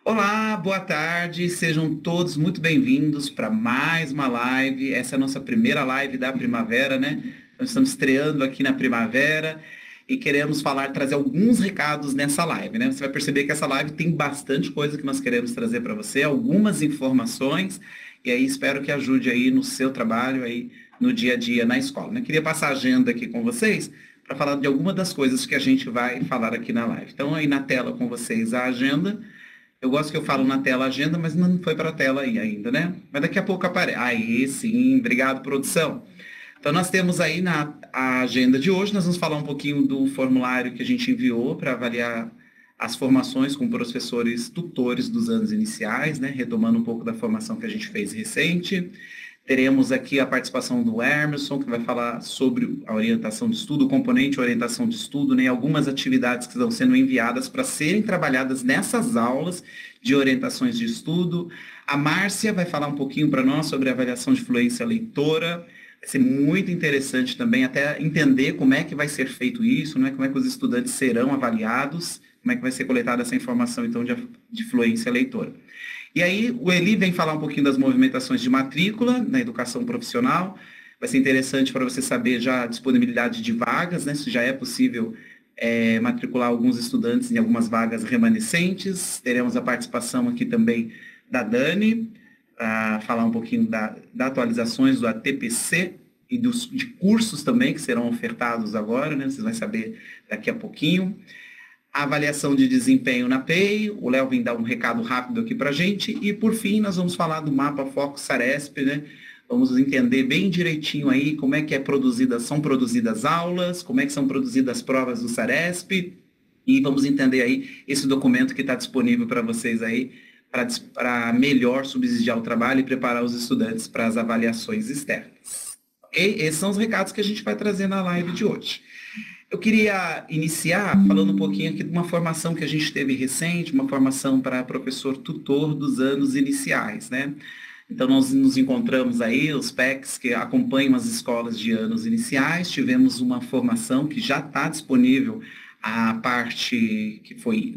Olá, boa tarde, sejam todos muito bem-vindos para mais uma live. Essa é a nossa primeira live da primavera, né? Nós estamos estreando aqui na primavera e queremos trazer alguns recados nessa live, né? Você vai perceber que essa live tem bastante coisa que nós queremos trazer para você, algumas informações, e aí espero que ajude aí no seu trabalho aí no dia a dia na escola, né? Queria passar a agenda aqui com vocês para falar de algumas das coisas que a gente vai falar aqui na live. Então, aí na tela com vocês a agenda. Eu gosto que eu falo na tela agenda, mas não foi para a tela aí ainda, né? Mas daqui a pouco aparece. Aí sim, obrigado, produção. Então nós temos aí a agenda de hoje, nós vamos falar um pouquinho do formulário que a gente enviou para avaliar as formações com professores tutores dos anos iniciais, né? Retomando um pouco da formação que a gente fez recente. Teremos aqui a participação do Emerson, que vai falar sobre a orientação de estudo, o componente orientação de estudo, né, algumas atividades que estão sendo enviadas para serem trabalhadas nessas aulas de orientações de estudo. A Márcia vai falar um pouquinho para nós sobre a avaliação de fluência leitora. Vai ser muito interessante também até entender como é que vai ser feito isso, né, como é que os estudantes serão avaliados, como é que vai ser coletada essa informação, então, de fluência leitora. E aí o Eli vem falar um pouquinho das movimentações de matrícula na educação profissional. Vai ser interessante para você saber já a disponibilidade de vagas, né? Se já é possível matricular alguns estudantes em algumas vagas remanescentes. Teremos a participação aqui também da Dani, para falar um pouquinho das atualizações do ATPC e de cursos também que serão ofertados agora, né? Vocês vão saber daqui a pouquinho. A avaliação de desempenho na PEI, o Léo vem dar um recado rápido aqui para a gente, e por fim nós vamos falar do mapa Foco Saresp, né? Vamos entender bem direitinho aí como é que são produzidas aulas, como é que são produzidas as provas do Saresp, e vamos entender aí esse documento que está disponível para vocês aí, para melhor subsidiar o trabalho e preparar os estudantes para as avaliações externas. Ok? Esses são os recados que a gente vai trazer na live de hoje. Eu queria iniciar falando um pouquinho aqui de uma formação que a gente teve recente, uma formação para professor tutor dos anos iniciais, né? Então, nós nos encontramos aí, os PECs que acompanham as escolas de anos iniciais, tivemos uma formação que já está disponível, a parte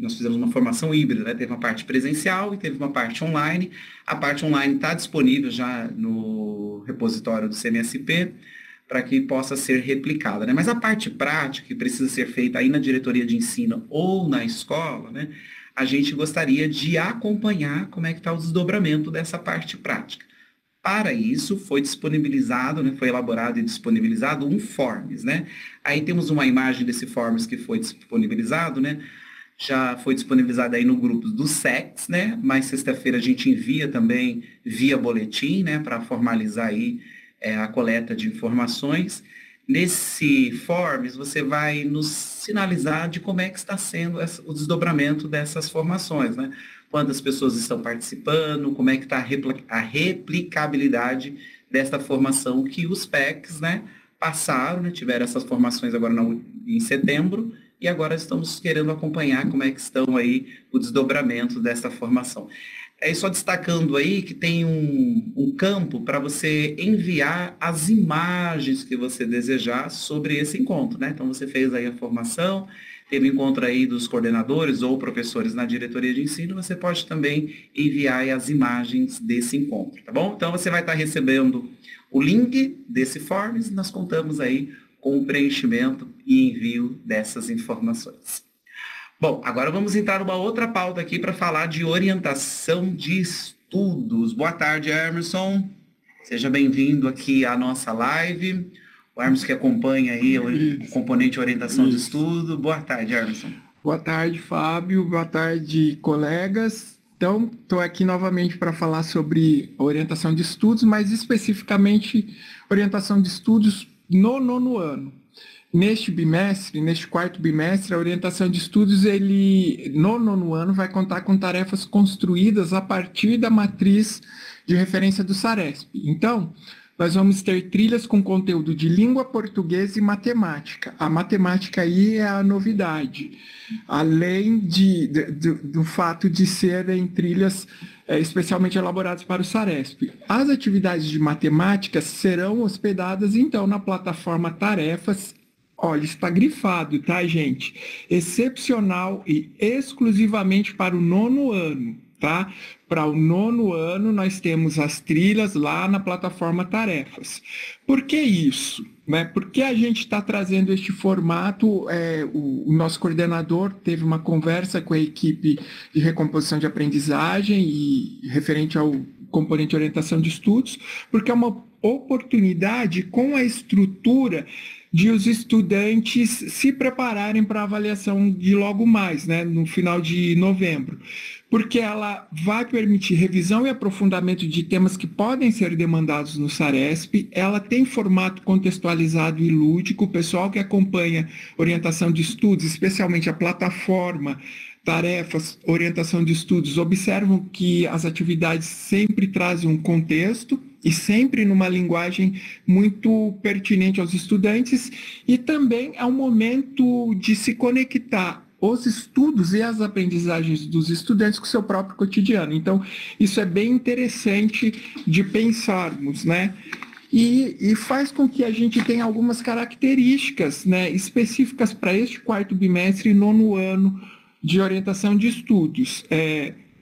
nós fizemos uma formação híbrida, né? Teve uma parte presencial e teve uma parte online. A parte online está disponível já no repositório do CMSP, para que possa ser replicada, né? Mas a parte prática, que precisa ser feita aí na diretoria de ensino ou na escola, né? A gente gostaria de acompanhar como é que está o desdobramento dessa parte prática. Para isso, foi disponibilizado, né? Foi elaborado e disponibilizado um Forms, né? Aí temos uma imagem desse Forms que foi disponibilizado, né? Já foi disponibilizado aí no grupo do SEX, né? Mas sexta-feira a gente envia também via boletim, né? Para formalizar aí a coleta de informações. Nesse Forms, você vai nos sinalizar de como é que está sendo o desdobramento dessas formações, né? Quantas pessoas estão participando, como é que está a replicabilidade desta formação que os PECs, né, passaram, né, tiveram essas formações agora em setembro, e agora estamos querendo acompanhar como é que estão aí o desdobramento dessa formação. Só destacando aí que tem um campo para você enviar as imagens que você desejar sobre esse encontro, né? Então, você fez aí a formação, teve encontro aí dos coordenadores ou professores na diretoria de ensino, você pode também enviar aí as imagens desse encontro, tá bom? Então, você vai estar recebendo o link desse Forms e nós contamos aí com o preenchimento e envio dessas informações. Bom, agora vamos entrar numa outra pauta aqui para falar de orientação de estudos. Boa tarde, Emerson. Seja bem-vindo aqui à nossa live. O Emerson que acompanha aí o componente orientação de estudo. Boa tarde, Emerson. Boa tarde, Fábio. Boa tarde, colegas. Então, estou aqui novamente para falar sobre orientação de estudos, mas especificamente orientação de estudos no nono ano. Neste quarto bimestre, a orientação de estudos, no nono ano, vai contar com tarefas construídas a partir da matriz de referência do Saresp. Então, nós vamos ter trilhas com conteúdo de língua portuguesa e matemática. A matemática aí é a novidade, além do fato de serem trilhas especialmente elaboradas para o Saresp. As atividades de matemática serão hospedadas, então, na plataforma Tarefas. Olha, está grifado, tá, gente? Excepcional e exclusivamente para o nono ano. tá? Para o 9º ano, nós temos as trilhas lá na plataforma Tarefas. Por que isso? Né? Por que a gente está trazendo este formato? O nosso coordenador teve uma conversa com a equipe de recomposição de aprendizagem e referente ao componente de orientação de estudos, porque é uma oportunidade com a estrutura de os estudantes se prepararem para a avaliação de logo mais, né, no final de novembro, porque ela vai permitir revisão e aprofundamento de temas que podem ser demandados no SARESP, ela tem formato contextualizado e lúdico, o pessoal que acompanha orientação de estudos, especialmente a plataforma, tarefas, orientação de estudos, observam que as atividades sempre trazem um contexto, e sempre numa linguagem muito pertinente aos estudantes, e também é um momento de se conectar os estudos e as aprendizagens dos estudantes com o seu próprio cotidiano. Então, isso é bem interessante de pensarmos, né? E faz com que a gente tenha algumas características, né, específicas para este 4º bimestre e 9º ano de orientação de estudos.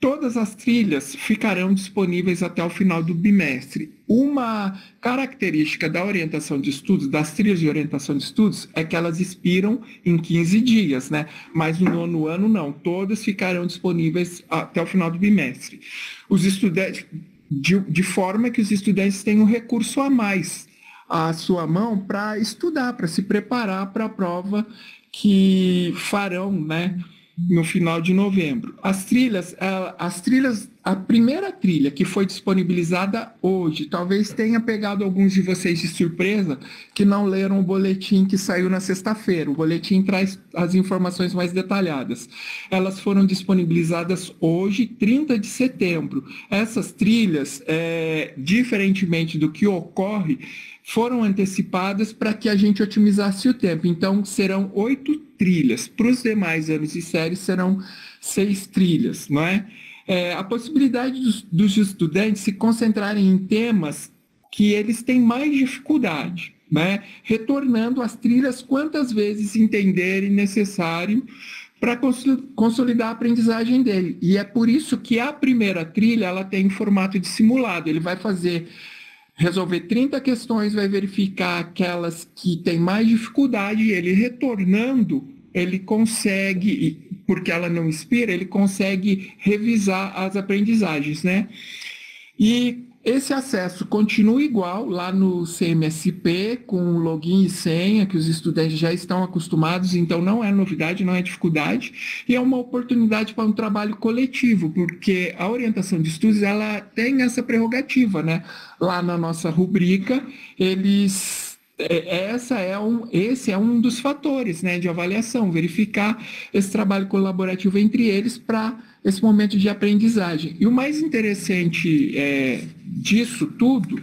Todas as trilhas ficarão disponíveis até o final do bimestre. Uma característica da orientação de estudos, das trilhas de orientação de estudos, é que elas expiram em 15 dias, né? Mas no 9º ano não, todas ficarão disponíveis até o final do bimestre. Os estudantes, de forma que os estudantes tenham recurso a mais à sua mão para estudar, para se preparar para a prova que farão, né, no final de novembro. As trilhas, a primeira trilha que foi disponibilizada hoje, talvez tenha pegado alguns de vocês de surpresa que não leram o boletim que saiu na sexta-feira. O boletim traz as informações mais detalhadas. Elas foram disponibilizadas hoje, 30 de setembro. Essas trilhas, diferentemente do que ocorre, foram antecipadas para que a gente otimizasse o tempo. Então, serão 8 trilhas. Para os demais anos e séries, serão 6 trilhas, não é? A possibilidade dos estudantes se concentrarem em temas que eles têm mais dificuldade, né? Retornando às trilhas quantas vezes entenderem necessário para consolidar a aprendizagem dele. E é por isso que a primeira trilha ela tem formato de simulado. Ele vai resolver 30 questões, vai verificar aquelas que têm mais dificuldade e ele retornando, ele consegue, porque ela não expira, ele consegue revisar as aprendizagens, né? E esse acesso continua igual lá no CMSP, com login e senha, que os estudantes já estão acostumados, então não é novidade, não é dificuldade, e é uma oportunidade para um trabalho coletivo, porque a orientação de estudos, ela tem essa prerrogativa, né? Lá na nossa rubrica, esse é um dos fatores, né, de avaliação, verificar esse trabalho colaborativo entre eles para esse momento de aprendizagem. E o mais interessante disso tudo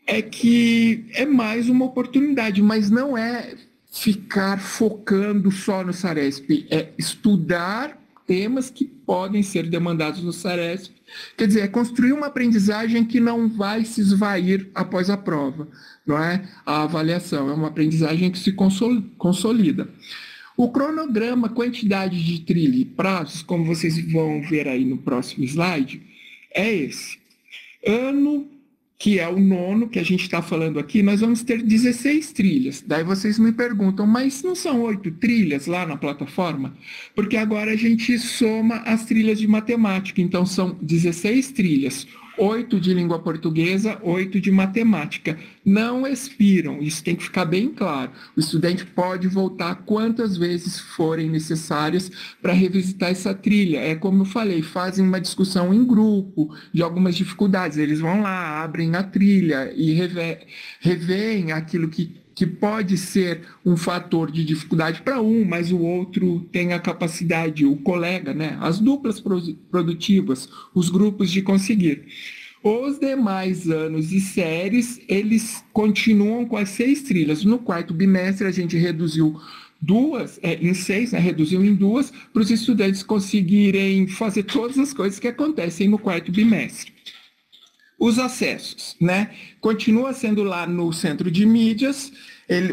é que é mais uma oportunidade, mas não é ficar focando só no SARESP, é estudar temas que podem ser demandados no SARESP. Quer dizer, é construir uma aprendizagem que não vai se esvair após a prova, não é? A avaliação é uma aprendizagem que se consolida. O cronograma, quantidade de trilha e prazos, como vocês vão ver aí no próximo slide, é esse. Ano, que é o 9º que a gente está falando aqui, nós vamos ter 16 trilhas. Daí vocês me perguntam, mas não são 8 trilhas lá na plataforma? Porque agora a gente soma as trilhas de matemática, então são 16 trilhas. 8 de língua portuguesa, 8 de matemática. Não expiram, isso tem que ficar bem claro. O estudante pode voltar quantas vezes forem necessárias para revisitar essa trilha. É como eu falei, fazem uma discussão em grupo de algumas dificuldades. Eles vão lá, abrem a trilha e revêem aquilo que pode ser um fator de dificuldade para um, mas o outro tem a capacidade, o colega, né? As duplas produtivas, os grupos de conseguir. Os demais anos e séries, eles continuam com as 6 trilhas. No 4º bimestre, a gente reduziu em 6, né? Reduziu em 2, para os estudantes conseguirem fazer todas as coisas que acontecem no 4º bimestre. Os acessos, né? Continua sendo lá no centro de mídias,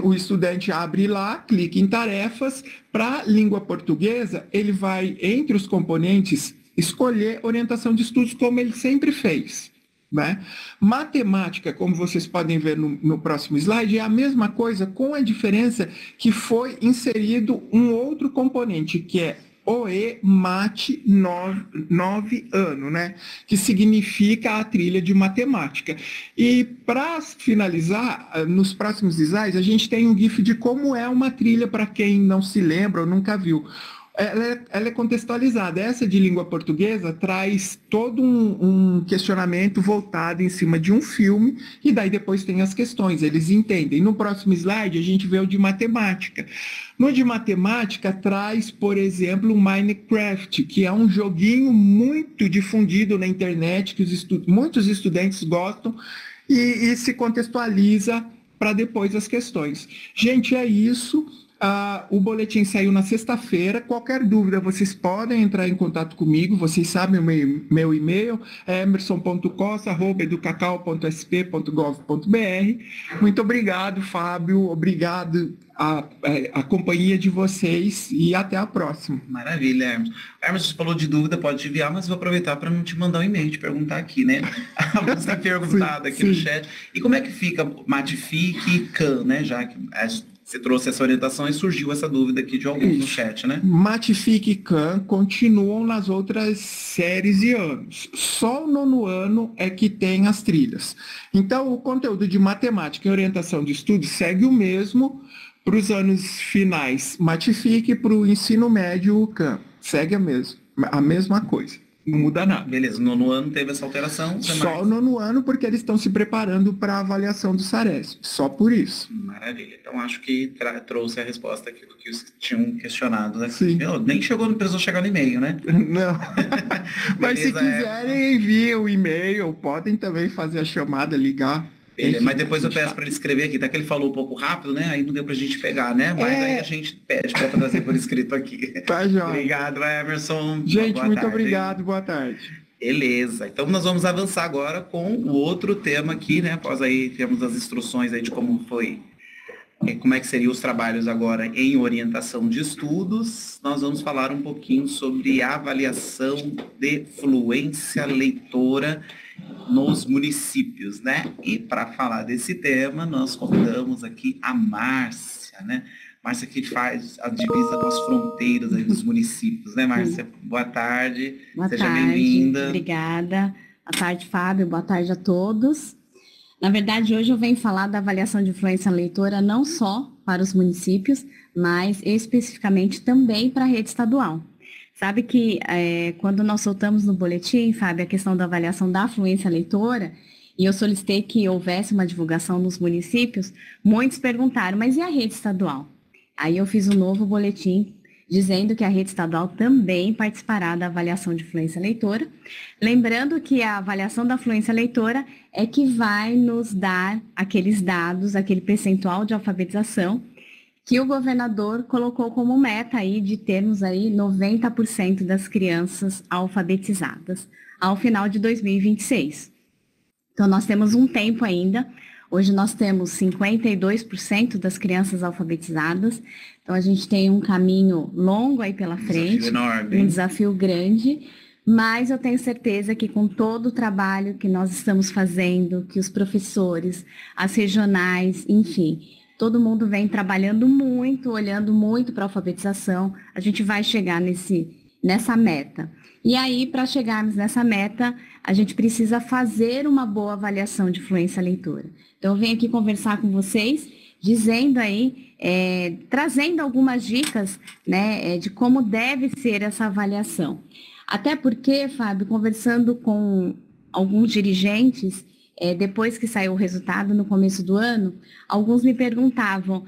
o estudante abre lá, clica em tarefas. Para língua portuguesa, ele vai, entre os componentes, escolher orientação de estudos como ele sempre fez. Né? Matemática, como vocês podem ver no próximo slide, é a mesma coisa, com a diferença que foi inserido um outro componente, que é OE Mate 9 ano, né? Que significa a trilha de matemática. E para finalizar, nos próximos slides, a gente tem um GIF de como é uma trilha para quem não se lembra ou nunca viu. Ela é contextualizada. Essa de língua portuguesa traz todo um questionamento voltado em cima de um filme, e daí depois tem as questões, eles entendem. No próximo slide, a gente vê o de matemática. No de matemática, traz, por exemplo, o Minecraft, que é um joguinho muito difundido na internet, que muitos estudantes gostam, e se contextualiza para depois as questões. Gente, é isso. O boletim saiu na sexta-feira. Qualquer dúvida, vocês podem entrar em contato comigo. Vocês sabem o meu e-mail, é emerson.costa@educacau.sp.gov.br. Muito obrigado, Fábio. Obrigado a companhia de vocês e até a próxima. Maravilha, Hermes. Hermes, você falou de dúvida, pode enviar, mas vou aproveitar para não te mandar um e-mail, te perguntar aqui, né? Você está perguntado aqui no chat. E como é que fica Matific e CAN, né? Já que você trouxe essa orientação e surgiu essa dúvida aqui de alguns no chat, né? Matific e CAN continuam nas outras séries e anos. Só o 9º ano é que tem as trilhas. Então, o conteúdo de matemática e orientação de estudos segue o mesmo para os anos finais Matific e para o ensino médio o CAN. Segue a mesma coisa. Não muda nada. Beleza, no 9º ano teve essa alteração? Só o 9º ano, porque eles estão se preparando para a avaliação do SARESP. Só por isso. Maravilha. Então, acho que trouxe a resposta aqui do que vocês tinham questionado, né? Sim. Nem precisou chegar no e-mail, né? Não. Mas se quiserem, enviem o e-mail. Podem também fazer a chamada, ligar. Mas depois eu peço para ele escrever aqui, até que ele falou um pouco rápido, né? Aí não deu pra gente pegar, né? Mas aí a gente pede para trazer por escrito aqui. Tá, joia. Obrigado, Emerson. Gente, muito obrigado. Boa tarde. Beleza. Então nós vamos avançar agora com o outro tema aqui, né? Após aí temos as instruções aí de como é que seriam os trabalhos agora em orientação de estudos. Nós vamos falar um pouquinho sobre avaliação de fluência leitora nos municípios, né? E para falar desse tema, nós convidamos aqui a Márcia, né? Márcia que faz a divisa com as fronteiras aí dos municípios, né, Márcia? Boa tarde, seja bem-vinda. Obrigada. Boa tarde, Fábio, boa tarde a todos. Na verdade, hoje eu venho falar da avaliação de influência leitora não só para os municípios, mas especificamente também para a rede estadual. Sabe que quando nós soltamos no boletim, Fábio, a questão da avaliação da fluência leitora, e eu solicitei que houvesse uma divulgação nos municípios, muitos perguntaram, mas e a rede estadual? Aí eu fiz um novo boletim dizendo que a rede estadual também participará da avaliação de fluência leitora. Lembrando que a avaliação da fluência leitora é que vai nos dar aqueles dados, aquele percentual de alfabetização, que o governador colocou como meta aí de termos aí 90% das crianças alfabetizadas ao final de 2026. Então, nós temos um tempo ainda. Hoje nós temos 52% das crianças alfabetizadas. Então, a gente tem um caminho longo aí pela frente. Desafio enorme. Um desafio grande. Mas eu tenho certeza que com todo o trabalho que nós estamos fazendo, que os professores, as regionais, enfim, todo mundo vem trabalhando muito, olhando muito para a alfabetização, a gente vai chegar nessa meta. E aí, para chegarmos nessa meta, a gente precisa fazer uma boa avaliação de fluência leitora. Então, eu venho aqui conversar com vocês, dizendo aí, trazendo algumas dicas, né, de como deve ser essa avaliação. Até porque, Fábio, conversando com alguns dirigentes, depois que saiu o resultado no começo do ano, alguns me perguntavam,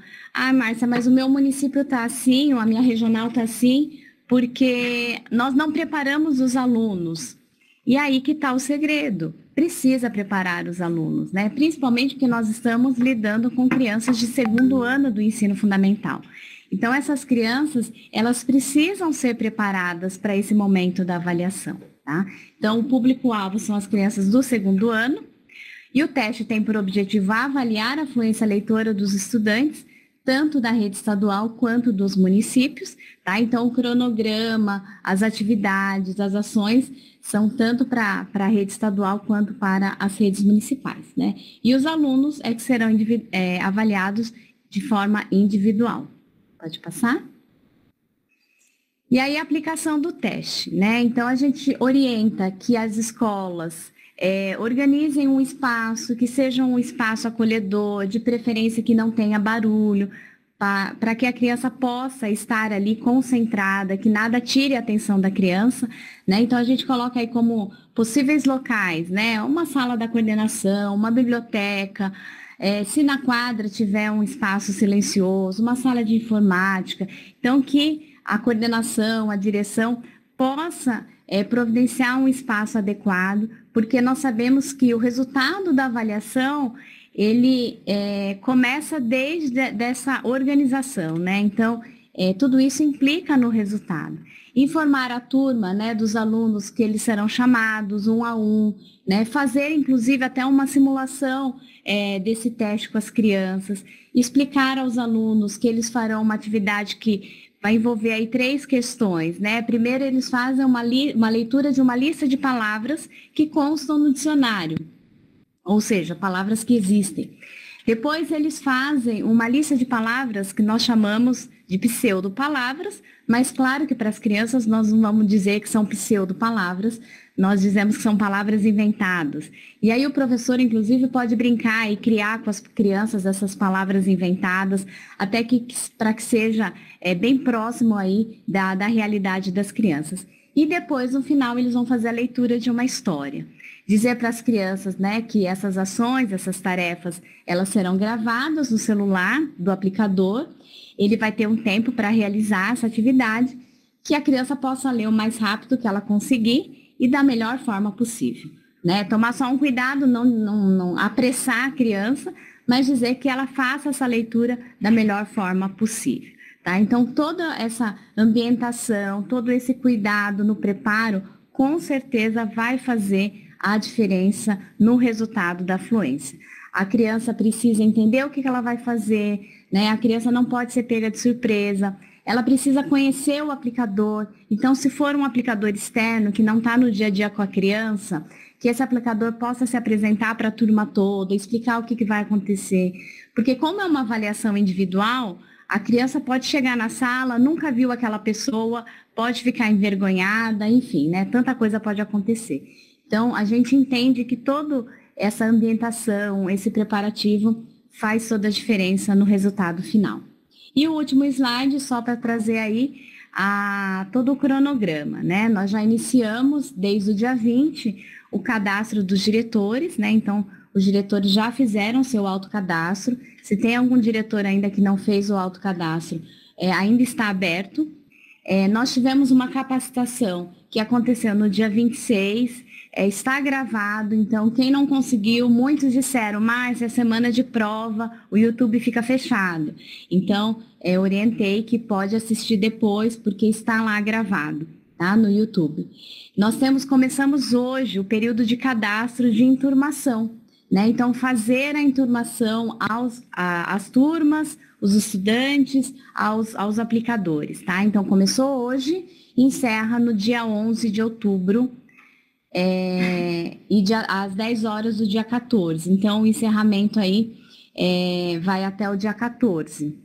Márcia, mas o meu município está assim, ou a minha regional está assim, porque nós não preparamos os alunos. E aí que está o segredo, precisa preparar os alunos, né? Principalmente porque nós estamos lidando com crianças de 2º ano do ensino fundamental. Então, essas crianças, elas precisam ser preparadas para esse momento da avaliação, tá? Então, o público-alvo são as crianças do 2º ano, e o teste tem por objetivo avaliar a fluência leitora dos estudantes, tanto da rede estadual quanto dos municípios, tá? Então, o cronograma, as atividades, as ações são tanto para a rede estadual quanto para as redes municipais, né? E os alunos é que serão avaliados de forma individual. Pode passar? E aí, a aplicação do teste, né? Então, a gente orienta que as escolas organizem um espaço, que seja um espaço acolhedor, de preferência que não tenha barulho, para que a criança possa estar ali concentrada, que nada tire a atenção da criança, né? Então, a gente coloca aí como possíveis locais, né? Uma sala da coordenação, uma biblioteca, se na quadra tiver um espaço silencioso, uma sala de informática, então que a coordenação, a direção possa providenciar um espaço adequado, porque nós sabemos que o resultado da avaliação, ele começa desde dessa organização, né? Então, tudo isso implica no resultado. Informar a turma, né, dos alunos que eles serão chamados um a um, né? Fazer, inclusive, até uma simulação desse teste com as crianças, explicar aos alunos que eles farão uma atividade que vai envolver aí 3 questões, né? Primeiro, eles fazem uma leitura de uma lista de palavras que constam no dicionário, ou seja, palavras que existem. Depois, eles fazem uma lista de palavras que nós chamamos de pseudo-palavras, mas claro que para as crianças nós não vamos dizer que são pseudo-palavras, nós dizemos que são palavras inventadas. E aí o professor, inclusive, pode brincar e criar com as crianças essas palavras inventadas, até que para que seja bem próximo aí da realidade das crianças. E depois, no final, eles vão fazer a leitura de uma história. Dizer para as crianças, né, que essas ações, essas tarefas, elas serão gravadas no celular do aplicador. Ele vai ter um tempo para realizar essa atividade, que a criança possa ler o mais rápido que ela conseguir e da melhor forma possível, né? Tomar só um cuidado, não apressar a criança, mas dizer que ela faça essa leitura da melhor forma possível, tá? Então, toda essa ambientação, todo esse cuidado no preparo, com certeza vai fazer a diferença no resultado da fluência. A criança precisa entender o que ela vai fazer, né? A criança não pode ser pega de surpresa, ela precisa conhecer o aplicador. Então, se for um aplicador externo que não está no dia a dia com a criança, que esse aplicador possa se apresentar para a turma toda, explicar o que vai acontecer. Porque como é uma avaliação individual, a criança pode chegar na sala, nunca viu aquela pessoa, pode ficar envergonhada, enfim, né? Tanta coisa pode acontecer. Então, a gente entende que toda essa ambientação, esse preparativo, faz toda a diferença no resultado final. E o último slide, só para trazer aí todo o cronograma, né? Nós já iniciamos, desde o dia 20, o cadastro dos diretores, né? Então, os diretores já fizeram seu autocadastro. Se tem algum diretor ainda que não fez o autocadastro, ainda está aberto. Nós tivemos uma capacitação que aconteceu no dia 26, está gravado, então quem não conseguiu, muitos disseram, mas é semana de prova, o YouTube fica fechado. Então, orientei que pode assistir depois, porque está lá gravado, tá? No YouTube. Começamos hoje o período de cadastro de enturmação, né? Então, fazer a enturmação às turmas, os estudantes, aos aplicadores, tá? Então, começou hoje, encerra no dia 11 de outubro, às 10 horas do dia 14. Então, o encerramento aí vai até o dia 14.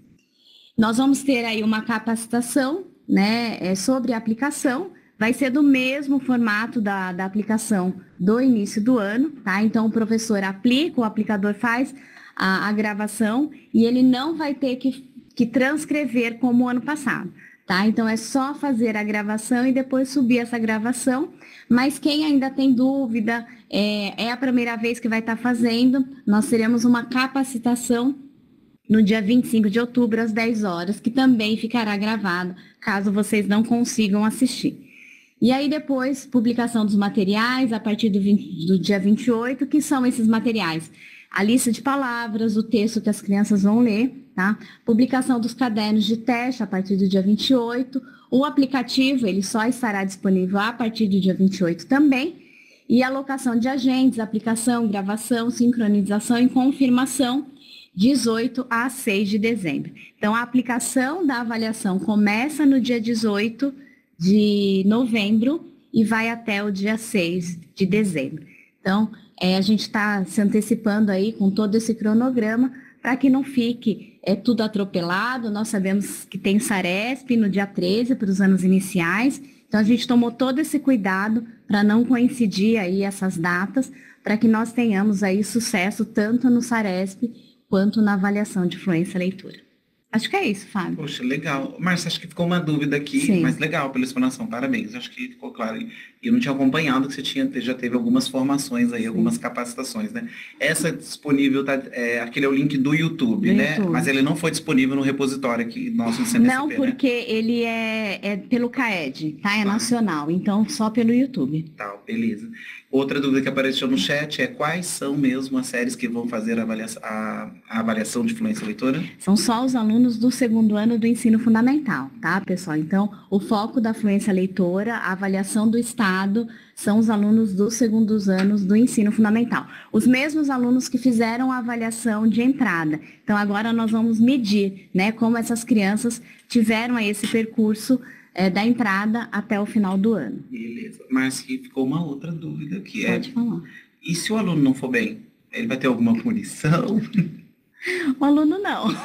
Nós vamos ter aí uma capacitação, né, sobre a aplicação. Vai ser do mesmo formato da aplicação do início do ano, tá? Então, o professor aplica, o aplicador faz a gravação e ele não vai ter que transcrever como o ano passado, tá? Então, é só fazer a gravação e depois subir essa gravação. Mas quem ainda tem dúvida, é a primeira vez que vai estar fazendo, nós teremos uma capacitação no dia 25 de outubro, às 10 horas, que também ficará gravado, caso vocês não consigam assistir. E aí depois, publicação dos materiais, a partir do dia 28, que são esses materiais? A lista de palavras, o texto que as crianças vão ler, tá? Publicação dos cadernos de teste a partir do dia 28, o aplicativo, ele só estará disponível a partir do dia 28 também, e alocação de agentes, aplicação, gravação, sincronização e confirmação, 18 a 6 de dezembro. Então, a aplicação da avaliação começa no dia 18 de novembro e vai até o dia 6 de dezembro. Então, a gente está se antecipando aí com todo esse cronograma para que não fique tudo atropelado. Nós sabemos que tem Saresp no dia 13 para os anos iniciais, então a gente tomou todo esse cuidado para não coincidir aí essas datas, para que nós tenhamos aí sucesso tanto no Saresp quanto na avaliação de fluência leitura. Acho que é isso, Fábio. Poxa, legal. Márcia, acho que ficou uma dúvida aqui, Sim. Mas legal pela explanação, parabéns. Acho que ficou claro. E eu não tinha acompanhado que você já teve algumas formações aí, Sim. Algumas capacitações, né? Essa disponível, aquele é o link do YouTube, né? YouTube. Mas ele não foi disponível no repositório aqui, nosso no CNSP, não, porque ele é pelo CAED, tá? É nacional, então só pelo YouTube. Tá, beleza. Outra dúvida que apareceu no chat é quais são mesmo as séries que vão fazer a avaliação de fluência leitora? São só os alunos do segundo ano do ensino fundamental, tá, pessoal? Então, o foco da fluência leitora, a avaliação do Estado, são os alunos dos segundos anos do ensino fundamental. Os mesmos alunos que fizeram a avaliação de entrada. Então, agora nós vamos medir, né, como essas crianças tiveram aí esse percurso da entrada até o final do ano. Beleza. Mas ficou uma outra dúvida que Pode falar. E se o aluno não for bem? Ele vai ter alguma punição? O aluno não.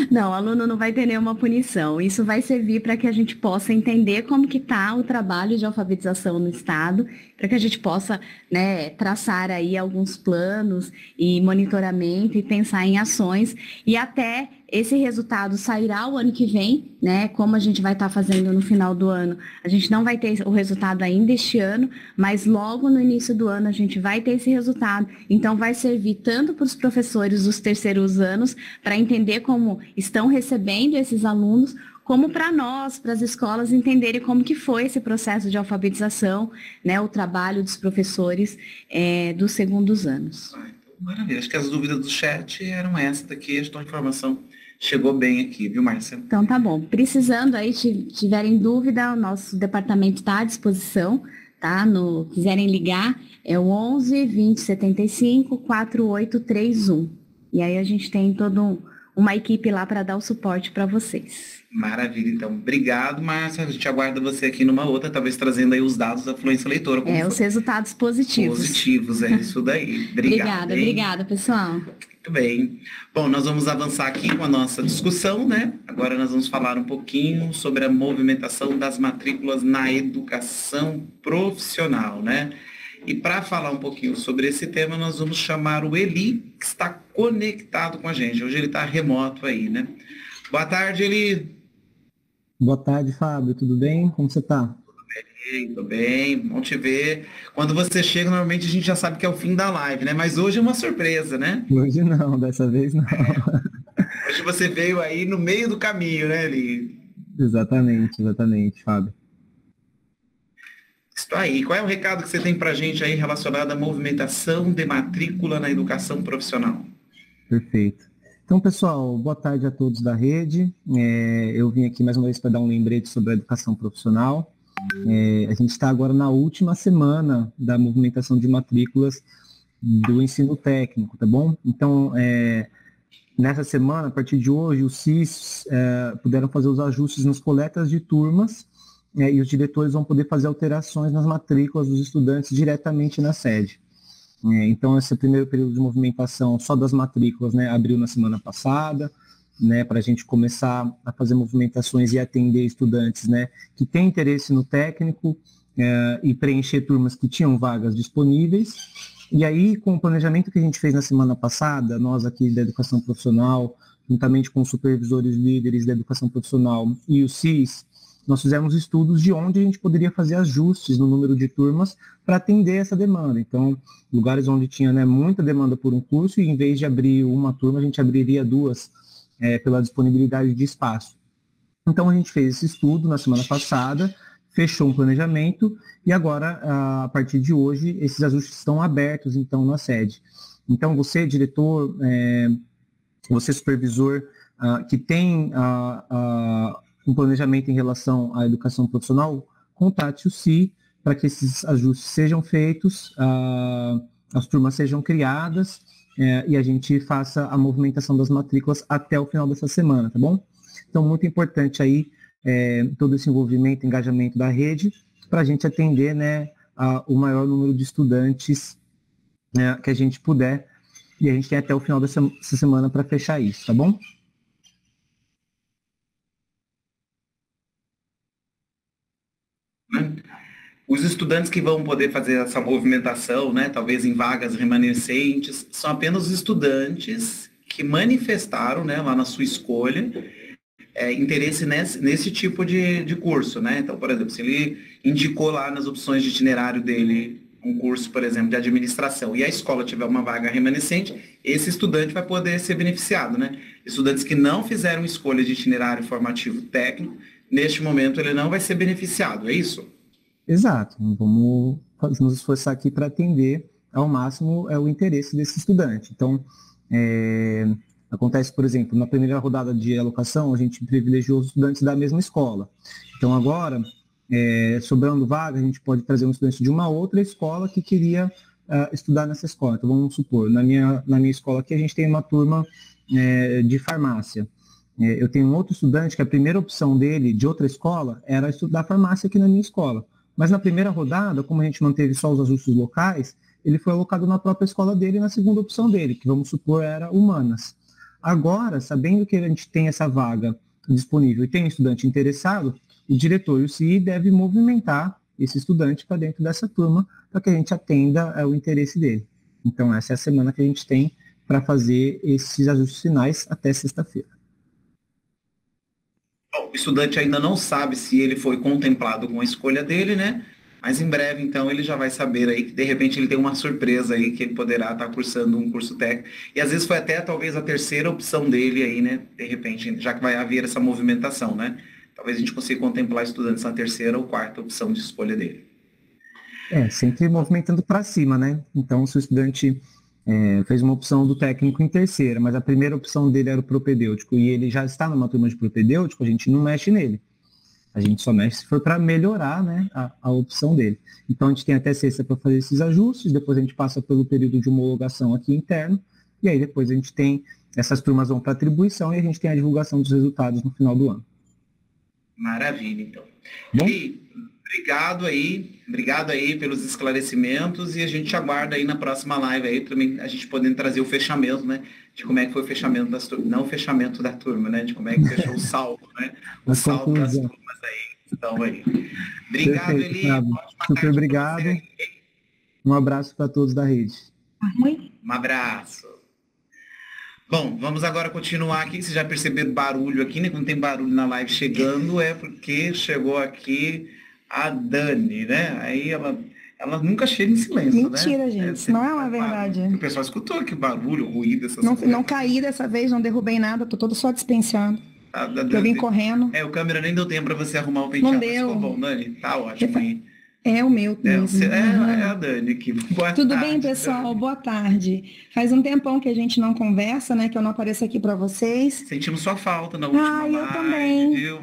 Não, o aluno não vai ter nenhuma punição. Isso vai servir para que a gente possa entender como que está o trabalho de alfabetização no Estado, para que a gente possa, né, traçar aí alguns planos e monitoramento e pensar em ações. E até esse resultado sairá o ano que vem, né? Como a gente vai estar fazendo no final do ano, a gente não vai ter o resultado ainda este ano, mas logo no início do ano a gente vai ter esse resultado. Então vai servir tanto para os professores dos terceiros anos, para entender como estão recebendo esses alunos, como para nós, para as escolas entenderem como que foi esse processo de alfabetização, né? O trabalho dos professores dos segundos anos. Maravilha, acho que as dúvidas do chat eram essas daqui, a informação chegou bem aqui, viu, Márcia? Então tá bom. Precisando aí, tiverem dúvida, o nosso departamento está à disposição, tá? Quiserem ligar, é o 11 20 75 4831. E aí a gente tem toda uma equipe lá para dar o suporte para vocês. Maravilha, então. Obrigado, Márcia. A gente aguarda você aqui numa outra, talvez trazendo aí os dados da fluência leitora. Os resultados positivos. Positivos, é isso daí. Obrigada, pessoal. Muito bem. Bom, nós vamos avançar aqui com a nossa discussão, né? Agora nós vamos falar um pouquinho sobre a movimentação das matrículas na educação profissional, né? E para falar um pouquinho sobre esse tema, nós vamos chamar o Eli, que está conectado com a gente. Hoje ele está remoto aí, né? Boa tarde, Eli. Boa tarde, Fábio. Tudo bem? Como você está? Tudo bem. Bom te ver. Quando você chega, normalmente a gente já sabe que é o fim da live, né? Mas hoje é uma surpresa, né? Hoje não, dessa vez não. Hoje você veio aí no meio do caminho, né, Eli? Exatamente, Fábio. Isso aí. Qual é o recado que você tem para a gente aí relacionado à movimentação de matrícula na educação profissional? Perfeito. Então, pessoal, boa tarde a todos da rede. Eu vim aqui mais uma vez para dar um lembrete sobre a educação profissional. A gente está agora na última semana da movimentação de matrículas do ensino técnico, tá bom? Então, nessa semana, a partir de hoje, os CIS puderam fazer os ajustes nas coletas de turmas, e os diretores vão poder fazer alterações nas matrículas dos estudantes diretamente na sede. Então, esse primeiro período de movimentação só das matrículas, né, abriu na semana passada, né, para a gente começar a fazer movimentações e atender estudantes, né, que têm interesse no técnico e preencher turmas que tinham vagas disponíveis. E aí, com o planejamento que a gente fez na semana passada, nós aqui da Educação Profissional, juntamente com os supervisores líderes da Educação Profissional e o CIS, nós fizemos estudos de onde a gente poderia fazer ajustes no número de turmas para atender essa demanda. Então, lugares onde tinha, né, muita demanda por um curso, e em vez de abrir uma turma, a gente abriria duas, pela disponibilidade de espaço. Então, a gente fez esse estudo na semana passada, fechou um planejamento, e agora, a partir de hoje, esses ajustes estão abertos, então, na sede. Então, você, diretor, você, supervisor, que tem um planejamento em relação à educação profissional, contate o CI para que esses ajustes sejam feitos, as turmas sejam criadas e a gente faça a movimentação das matrículas até o final dessa semana, tá bom? Então, muito importante aí todo esse envolvimento, engajamento da rede, para a gente atender, né, o maior número de estudantes, né, que a gente puder, e a gente tem até o final dessa semana para fechar isso, tá bom? Os estudantes que vão poder fazer essa movimentação, né, talvez em vagas remanescentes, são apenas os estudantes que manifestaram, né, lá na sua escolha, interesse nesse tipo de curso, né? Então, por exemplo, se ele indicou lá nas opções de itinerário dele um curso, por exemplo, de administração, e a escola tiver uma vaga remanescente, esse estudante vai poder ser beneficiado, né? Estudantes que não fizeram escolha de itinerário formativo técnico, neste momento ele não vai ser beneficiado, é isso? Exato. Vamos nos esforçar aqui para atender ao máximo o interesse desse estudante. Então, acontece, por exemplo, na primeira rodada de alocação, a gente privilegiou os estudantes da mesma escola. Então, agora, sobrando vaga, a gente pode trazer um estudante de uma outra escola que queria estudar nessa escola. Então, vamos supor, na minha escola aqui, a gente tem uma turma de farmácia. Eu tenho um outro estudante que a primeira opção dele, de outra escola, era estudar farmácia aqui na minha escola. Mas na primeira rodada, como a gente manteve só os ajustes locais, ele foi alocado na própria escola dele na segunda opção dele, que vamos supor era humanas. Agora, sabendo que a gente tem essa vaga disponível e tem um estudante interessado, o diretor e o CI devem movimentar esse estudante para dentro dessa turma para que a gente atenda o interesse dele. Então, essa é a semana que a gente tem para fazer esses ajustes finais até sexta-feira. Bom, o estudante ainda não sabe se ele foi contemplado com a escolha dele, né? Mas em breve, então, ele já vai saber aí que, de repente, ele tem uma surpresa aí, que ele poderá estar cursando um curso técnico. E, às vezes, foi até, talvez, a terceira opção dele aí, né? De repente, já que vai haver essa movimentação, né? Talvez a gente consiga contemplar estudantes na terceira ou quarta opção de escolha dele. Sempre movimentando para cima, né? Então, se o estudante fez uma opção do técnico em terceira, mas a primeira opção dele era o propedêutico e ele já está numa turma de propedêutico, a gente não mexe nele. A gente só mexe se for para melhorar, né, a opção dele. Então, a gente tem até sexta para fazer esses ajustes, depois a gente passa pelo período de homologação aqui interno, e aí depois a gente tem, essas turmas vão para atribuição e a gente tem a divulgação dos resultados no final do ano. Maravilha, então. Bom? E obrigado aí pelos esclarecimentos e a gente aguarda aí na próxima live aí também a gente podendo trazer o fechamento, né? De como é que foi o fechamento das turmas, não o fechamento da turma, né? De como é que fechou o saldo, né? O saldo das turmas aí. Então aí. Obrigado, Perfeito, Eli. super obrigado. Um abraço para todos da rede. Um abraço. Bom, vamos agora continuar aqui. Vocês já perceberam barulho aqui, né? Quando tem barulho na live chegando, é porque chegou aqui a Dani, né? Aí ela nunca chega em silêncio, Mentira, né? gente. Não é uma verdade. O pessoal escutou que barulho, ruído, essas Não, coisas. não caí dessa vez, não derrubei nada, tô todo só dispensando. Eu vim correndo. O câmera nem deu tempo para você arrumar o penteado. Não deu. Ficou bom, Dani? Tá ótimo aí. É o meu mesmo. É a Dani aqui. Boa Tudo tarde, bem, pessoal? Dani. Boa tarde. Faz um tempão que a gente não conversa, né? Que eu não apareço aqui para vocês. Sentimos sua falta na última eu live, também. viu?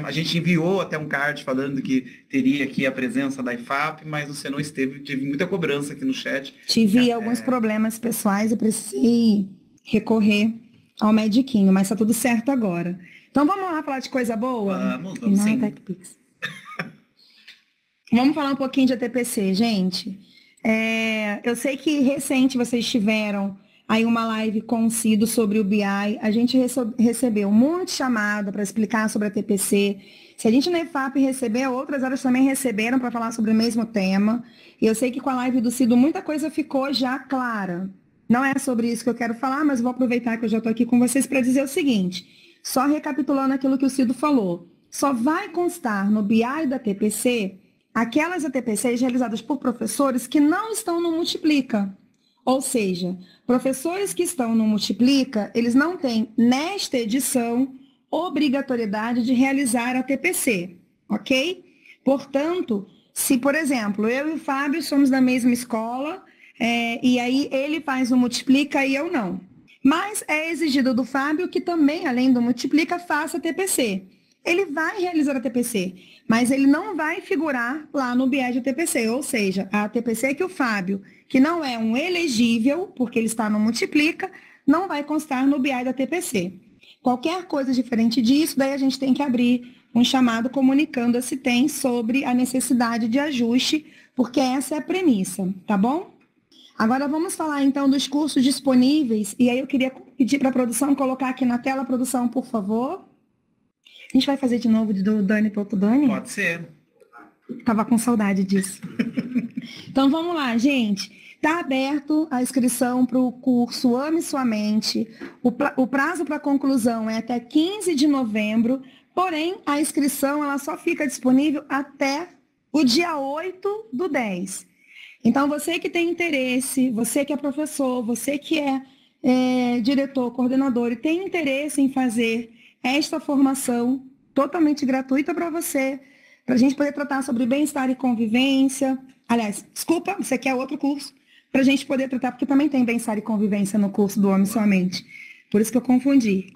A gente enviou até um card falando que teria aqui a presença da IFAP, mas você não esteve, tive muita cobrança aqui no chat. Tive alguns problemas pessoais e precisei recorrer ao mediquinho, mas tá tudo certo agora. Então vamos lá falar de coisa boa? Vamos sim. Vamos falar um pouquinho de ATPC, gente. Eu sei que recente vocês tiveram aí uma live com o Cido sobre o BI. A gente recebeu muito chamada para explicar sobre a ATPC. Se a gente na EFAP recebeu, outras áreas também receberam para falar sobre o mesmo tema. E eu sei que com a live do Cido muita coisa ficou já clara. Não é sobre isso que eu quero falar, mas vou aproveitar que eu já estou aqui com vocês para dizer o seguinte. Só recapitulando aquilo que o Cido falou. Só vai constar no BI da ATPC aquelas ATPCs realizadas por professores que não estão no Multiplica. Ou seja, professores que estão no Multiplica, eles não têm, nesta edição, obrigatoriedade de realizar a ATPC, ok? Portanto, se, por exemplo, eu e o Fábio somos da mesma escola, e aí ele faz o Multiplica e eu não. Mas é exigido do Fábio que também, além do Multiplica, faça a TPC. ele vai realizar a TPC, mas ele não vai figurar lá no BI de TPC, ou seja, a TPC que o Fábio, que não é um elegível, porque ele está no Multiplica, não vai constar no BI da TPC. Qualquer coisa diferente disso, daí a gente tem que abrir um chamado comunicando a Citem sobre a necessidade de ajuste, porque essa é a premissa, tá bom? Agora vamos falar então dos cursos disponíveis, e aí eu queria pedir para a produção colocar aqui na tela, produção, por favor. A gente vai fazer de novo do Dani para o Dani? Pode ser. Tava com saudade disso. Então vamos lá, gente. Está aberto a inscrição para o curso Ame Sua Mente. O prazo para conclusão é até 15 de novembro, porém a inscrição ela só fica disponível até o dia 8/10. Então, você que tem interesse, você que é professor, você que é diretor, coordenador e tem interesse em fazer esta formação totalmente gratuita para você, para a gente poder tratar sobre bem-estar e convivência. Aliás, desculpa, você quer outro curso, para a gente poder tratar, porque também tem bem-estar e convivência no curso do Ame Sua Mente. Por isso que eu confundi.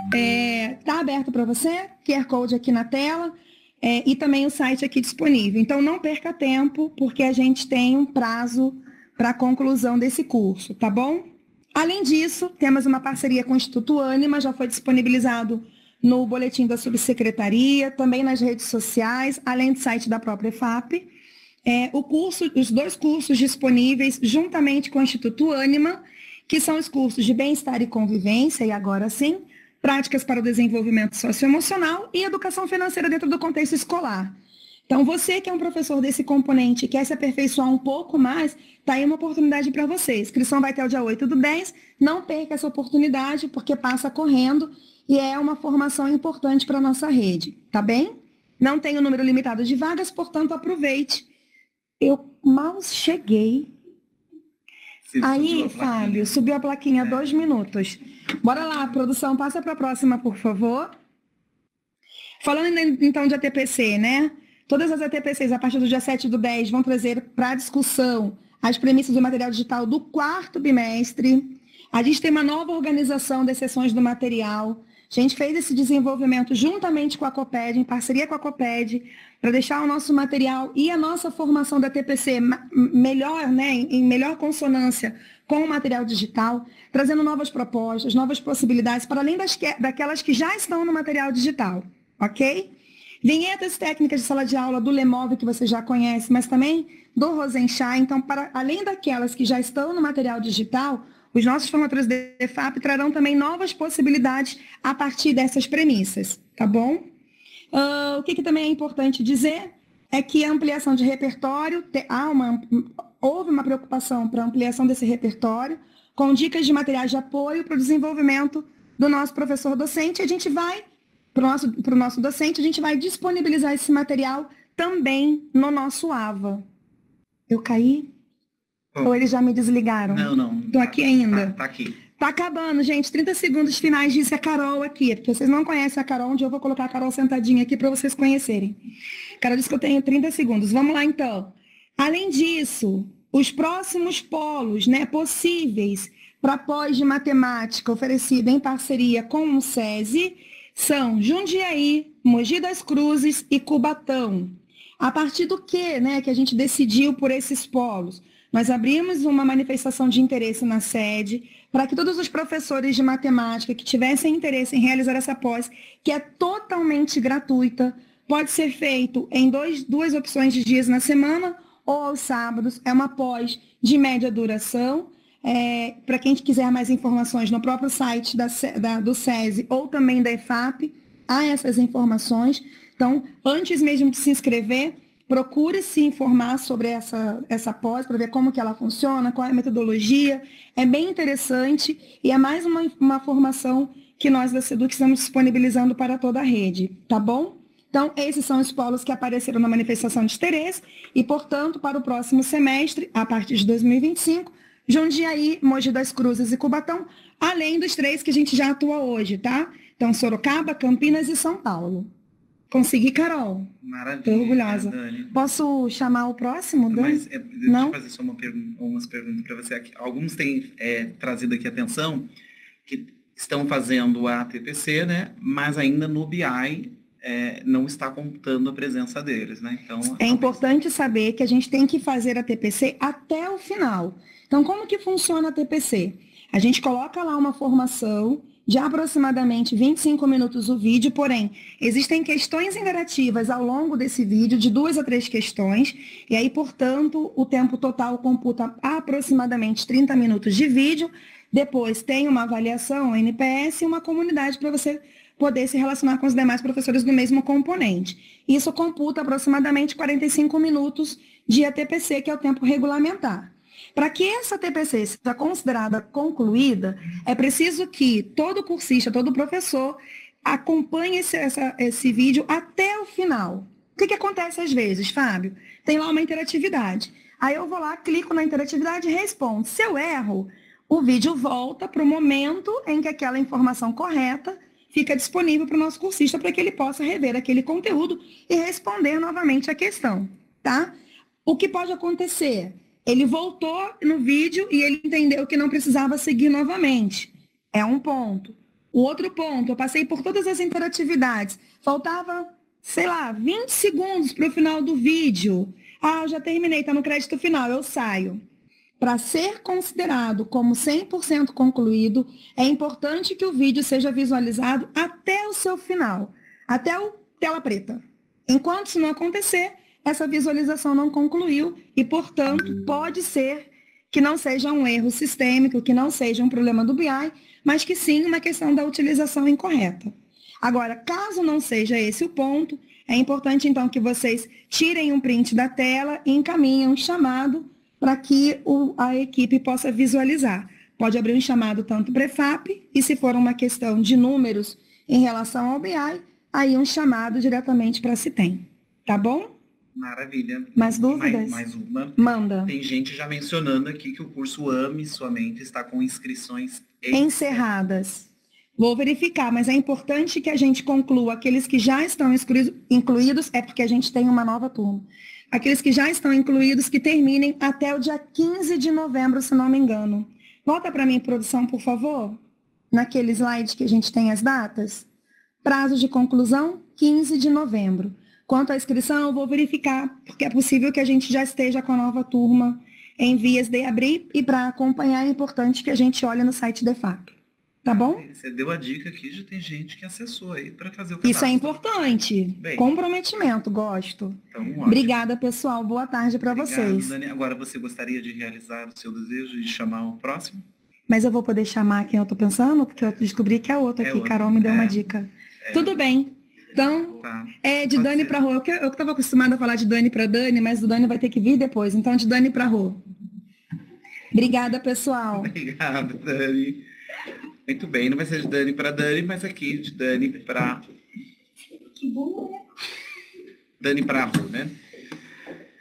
Está aberto para você, QR Code aqui na tela. E também o site aqui disponível. Então, não perca tempo, porque a gente tem um prazo para a conclusão desse curso, tá bom? Além disso, temos uma parceria com o Instituto Ânima, já foi disponibilizado no boletim da subsecretaria, também nas redes sociais, além do site da própria EFAP. Os 2 cursos disponíveis juntamente com o Instituto Ânima, que são os cursos de bem-estar e convivência, e agora sim, práticas para o desenvolvimento socioemocional e educação financeira dentro do contexto escolar. Então, você que é um professor desse componente e quer se aperfeiçoar um pouco mais, está aí uma oportunidade para você. A inscrição vai até o dia 8/10, não perca essa oportunidade, porque passa correndo e é uma formação importante para a nossa rede, tá bem? Não tem um número limitado de vagas, portanto, aproveite. Eu mal cheguei. Aí, Fábio, subiu a plaquinha 2 minutos. Bora lá, produção, passa para a próxima, por favor. Falando então de ATPC, né? Todas as ATPCs, a partir do dia 7/10, vão trazer para discussão as premissas do material digital do 4º bimestre. A gente tem uma nova organização das sessões do material. A gente fez esse desenvolvimento juntamente com a Coped, em parceria com a Coped, para deixar o nosso material e a nossa formação da TPC melhor, né, em melhor consonância com o material digital, trazendo novas propostas, novas possibilidades, para além daquelas que já estão no material digital, ok? Vinhetas técnicas de sala de aula do Lemove, que você já conhece, mas também do Rosenchai. Então, além daquelas que já estão no material digital, os nossos formadores da EFAP trarão também novas possibilidades a partir dessas premissas, tá bom? O que também é importante dizer é que a ampliação de repertório, houve uma preocupação para a ampliação desse repertório, com dicas de materiais de apoio para o desenvolvimento do nosso professor docente. A gente vai, para o nosso docente, a gente vai disponibilizar esse material também no nosso AVA. Eu caí? Ou eles já me desligaram? Não. Estou aqui ainda. Tá aqui. Tá acabando, gente. 30 segundos finais, disse a Carol aqui. Porque vocês não conhecem a Carol, onde eu vou colocar a Carol sentadinha aqui para vocês conhecerem. A Carol disse que eu tenho 30 segundos. Vamos lá, então. Além disso, os próximos polos, né, possíveis para pós de matemática oferecido em parceria com o SESI são Jundiaí, Mogi das Cruzes e Cubatão. A partir do que, né, que a gente decidiu por esses polos? Nós abrimos uma manifestação de interesse na sede para que todos os professores de matemática que tivessem interesse em realizar essa pós, que é totalmente gratuita, pode ser feito em duas opções de dias na semana ou aos sábados. É uma pós de média duração. Para quem quiser mais informações no próprio site do SESI ou também da EFAP, há essas informações. Então, antes mesmo de se inscrever, procure se informar sobre essa pós, para ver como que ela funciona, qual é a metodologia. É bem interessante e é mais uma formação que nós da SEDUC estamos disponibilizando para toda a rede, tá bom? Então, esses são os polos que apareceram na manifestação de interesse e, portanto, para o próximo semestre, a partir de 2025, Jundiaí, Mogi das Cruzes e Cubatão, além dos 3 que a gente já atua hoje, tá? Então, Sorocaba, Campinas e São Paulo. Consegui, Carol. Maravilha. Estou orgulhosa. Dani. Posso chamar o próximo, Dani? Mas deixa eu fazer só algumas perguntas para você aqui. Alguns têm trazido aqui atenção que estão fazendo a TPC, né? Mas ainda no BI não está contando a presença deles, né? Então, é importante saber que a gente tem que fazer a TPC até o final. Então, como que funciona a TPC? A gente coloca lá uma formação de aproximadamente 25 minutos o vídeo, porém, existem questões interativas ao longo desse vídeo, de 2 a 3 questões, e aí, portanto, o tempo total computa aproximadamente 30 minutos de vídeo. Depois tem uma avaliação, NPS, e uma comunidade para você poder se relacionar com os demais professores do mesmo componente. Isso computa aproximadamente 45 minutos de ATPC, que é o tempo regulamentar. Para que essa TPC seja considerada concluída, é preciso que todo cursista, todo professor, acompanhe esse vídeo até o final. O que acontece às vezes, Fábio? Tem lá uma interatividade. Aí eu vou lá, clico na interatividade e respondo. Se eu erro, o vídeo volta para o momento em que aquela informação correta fica disponível para o nosso cursista para que ele possa rever aquele conteúdo e responder novamente a questão, tá? O que pode acontecer? Ele voltou no vídeo e ele entendeu que não precisava seguir novamente. É um ponto. O outro ponto, eu passei por todas as interatividades. Faltava, 20 segundos para o final do vídeo. Eu já terminei, está no crédito final, eu saio. Para ser considerado como 100% concluído, é importante que o vídeo seja visualizado até o seu final, até o tela preta. Enquanto isso não acontecer, essa visualização não concluiu e, portanto, pode ser que não seja um erro sistêmico, que não seja um problema do BI, mas que sim uma questão da utilização incorreta. Agora, caso não seja esse o ponto, é importante, então, que vocês tirem um print da tela e encaminhem um chamado para que a equipe possa visualizar. Pode abrir um chamado tanto para EFAP, e se for uma questão de números em relação ao BI, aí um chamado diretamente para a CITEM. Tá bom? Maravilha. Mais dúvidas? Mais uma. Manda. Tem gente já mencionando aqui que o curso Ame Sua Mente está com inscrições encerradas. Vou verificar, mas é importante que a gente conclua aqueles que já estão incluídos, é porque a gente tem uma nova turma. Aqueles que já estão incluídos, que terminem até o dia 15 de novembro, se não me engano. Volta para mim, produção, por favor, naquele slide que a gente tem as datas. Prazo de conclusão, 15 de novembro. Quanto à inscrição, eu vou verificar, porque é possível que a gente já esteja com a nova turma em vias de abrir, e para acompanhar é importante que a gente olhe no site da EFAP. Tá bom? Você deu a dica aqui, já tem gente que acessou aí para fazer o cadastro. Isso é importante. Bem, comprometimento, gosto. Então, obrigada, pessoal. Boa tarde para vocês. Dani. Agora, você gostaria de realizar o seu desejo de chamar o próximo? Mas eu vou poder chamar quem eu estou pensando, porque eu descobri que é outro aqui. Carol me deu uma dica. Tudo bem. Então, de Dani para Rô. Eu estava acostumada a falar de Dani para Dani, mas o Dani vai ter que vir depois. Então, de Dani para Rô. Obrigada, pessoal. Obrigado, Dani. Muito bem, não vai ser de Dani para Dani, mas aqui de Dani para... Que bom, né? Dani para Rô, né?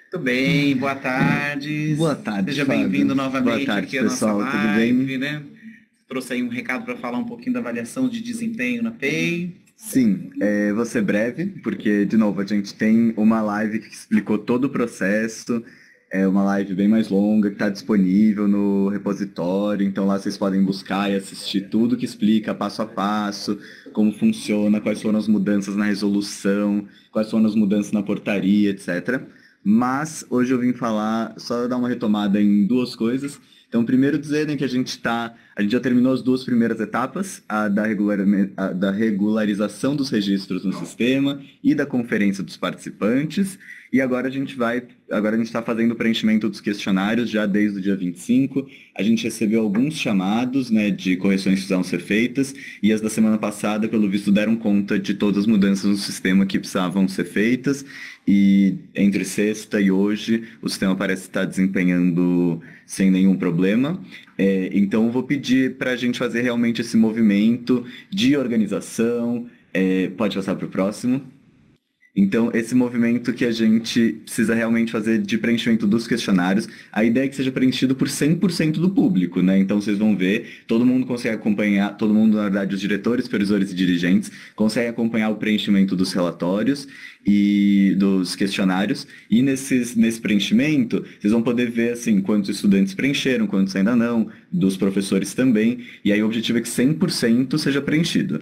Muito bem, boa tarde. Boa tarde, seja bem-vindo novamente. Boa tarde, aqui à pessoal, nossa tudo live, bem? Né? Trouxe aí um recado para falar um pouquinho da avaliação de desempenho na PEI. Sim, vou ser breve, porque, de novo, a gente tem uma live que explicou todo o processo, é uma live bem mais longa, que está disponível no repositório, então lá vocês podem buscar e assistir tudo que explica passo a passo, como funciona, quais foram as mudanças na resolução, quais foram as mudanças na portaria, etc. Mas hoje eu vim falar, só dar uma retomada em duas coisas. Então, primeiro dizer, né, que a gente já terminou as 2 primeiras etapas, a da regularização dos registros no sistema e da conferência dos participantes, e agora a gente está fazendo o preenchimento dos questionários já desde o dia 25, a gente recebeu alguns chamados, né, de correções que precisavam ser feitas, e as da semana passada, pelo visto, deram conta de todas as mudanças no sistema que precisavam ser feitas, e entre sexta e hoje o sistema parece estar desempenhando sem nenhum problema. Então eu vou pedir para a gente fazer realmente esse movimento de organização. Pode passar para o próximo. Então, esse movimento que a gente precisa realmente fazer de preenchimento dos questionários, a ideia é que seja preenchido por 100% do público, né? Então, vocês vão ver, todo mundo consegue acompanhar, todo mundo, na verdade, os diretores, supervisores e dirigentes, consegue acompanhar o preenchimento dos relatórios e dos questionários, e nesse preenchimento, vocês vão poder ver, assim, quantos estudantes preencheram, quantos ainda não, dos professores também, e aí o objetivo é que 100% seja preenchido.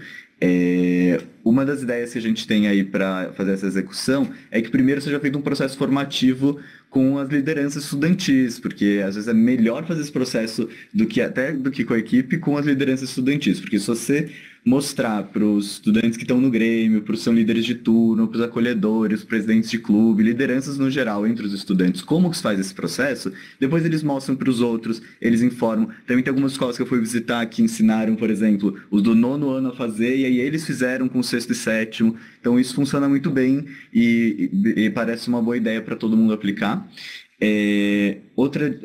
Uma das ideias que a gente tem aí para fazer essa execução é que primeiro seja feito um processo formativo com as lideranças estudantis, porque às vezes é melhor fazer esse processo do que com a equipe, com as lideranças estudantis, porque se você mostrar para os estudantes que estão no Grêmio, para os seus líderes de turno, para os acolhedores, presidentes de clube, lideranças no geral entre os estudantes, como que se faz esse processo, depois eles mostram para os outros, eles informam. Também tem algumas escolas que eu fui visitar que ensinaram, por exemplo, os do 9º ano a fazer, e aí eles fizeram com o 6º e 7º. Então isso funciona muito bem e parece uma boa ideia para todo mundo aplicar. Outra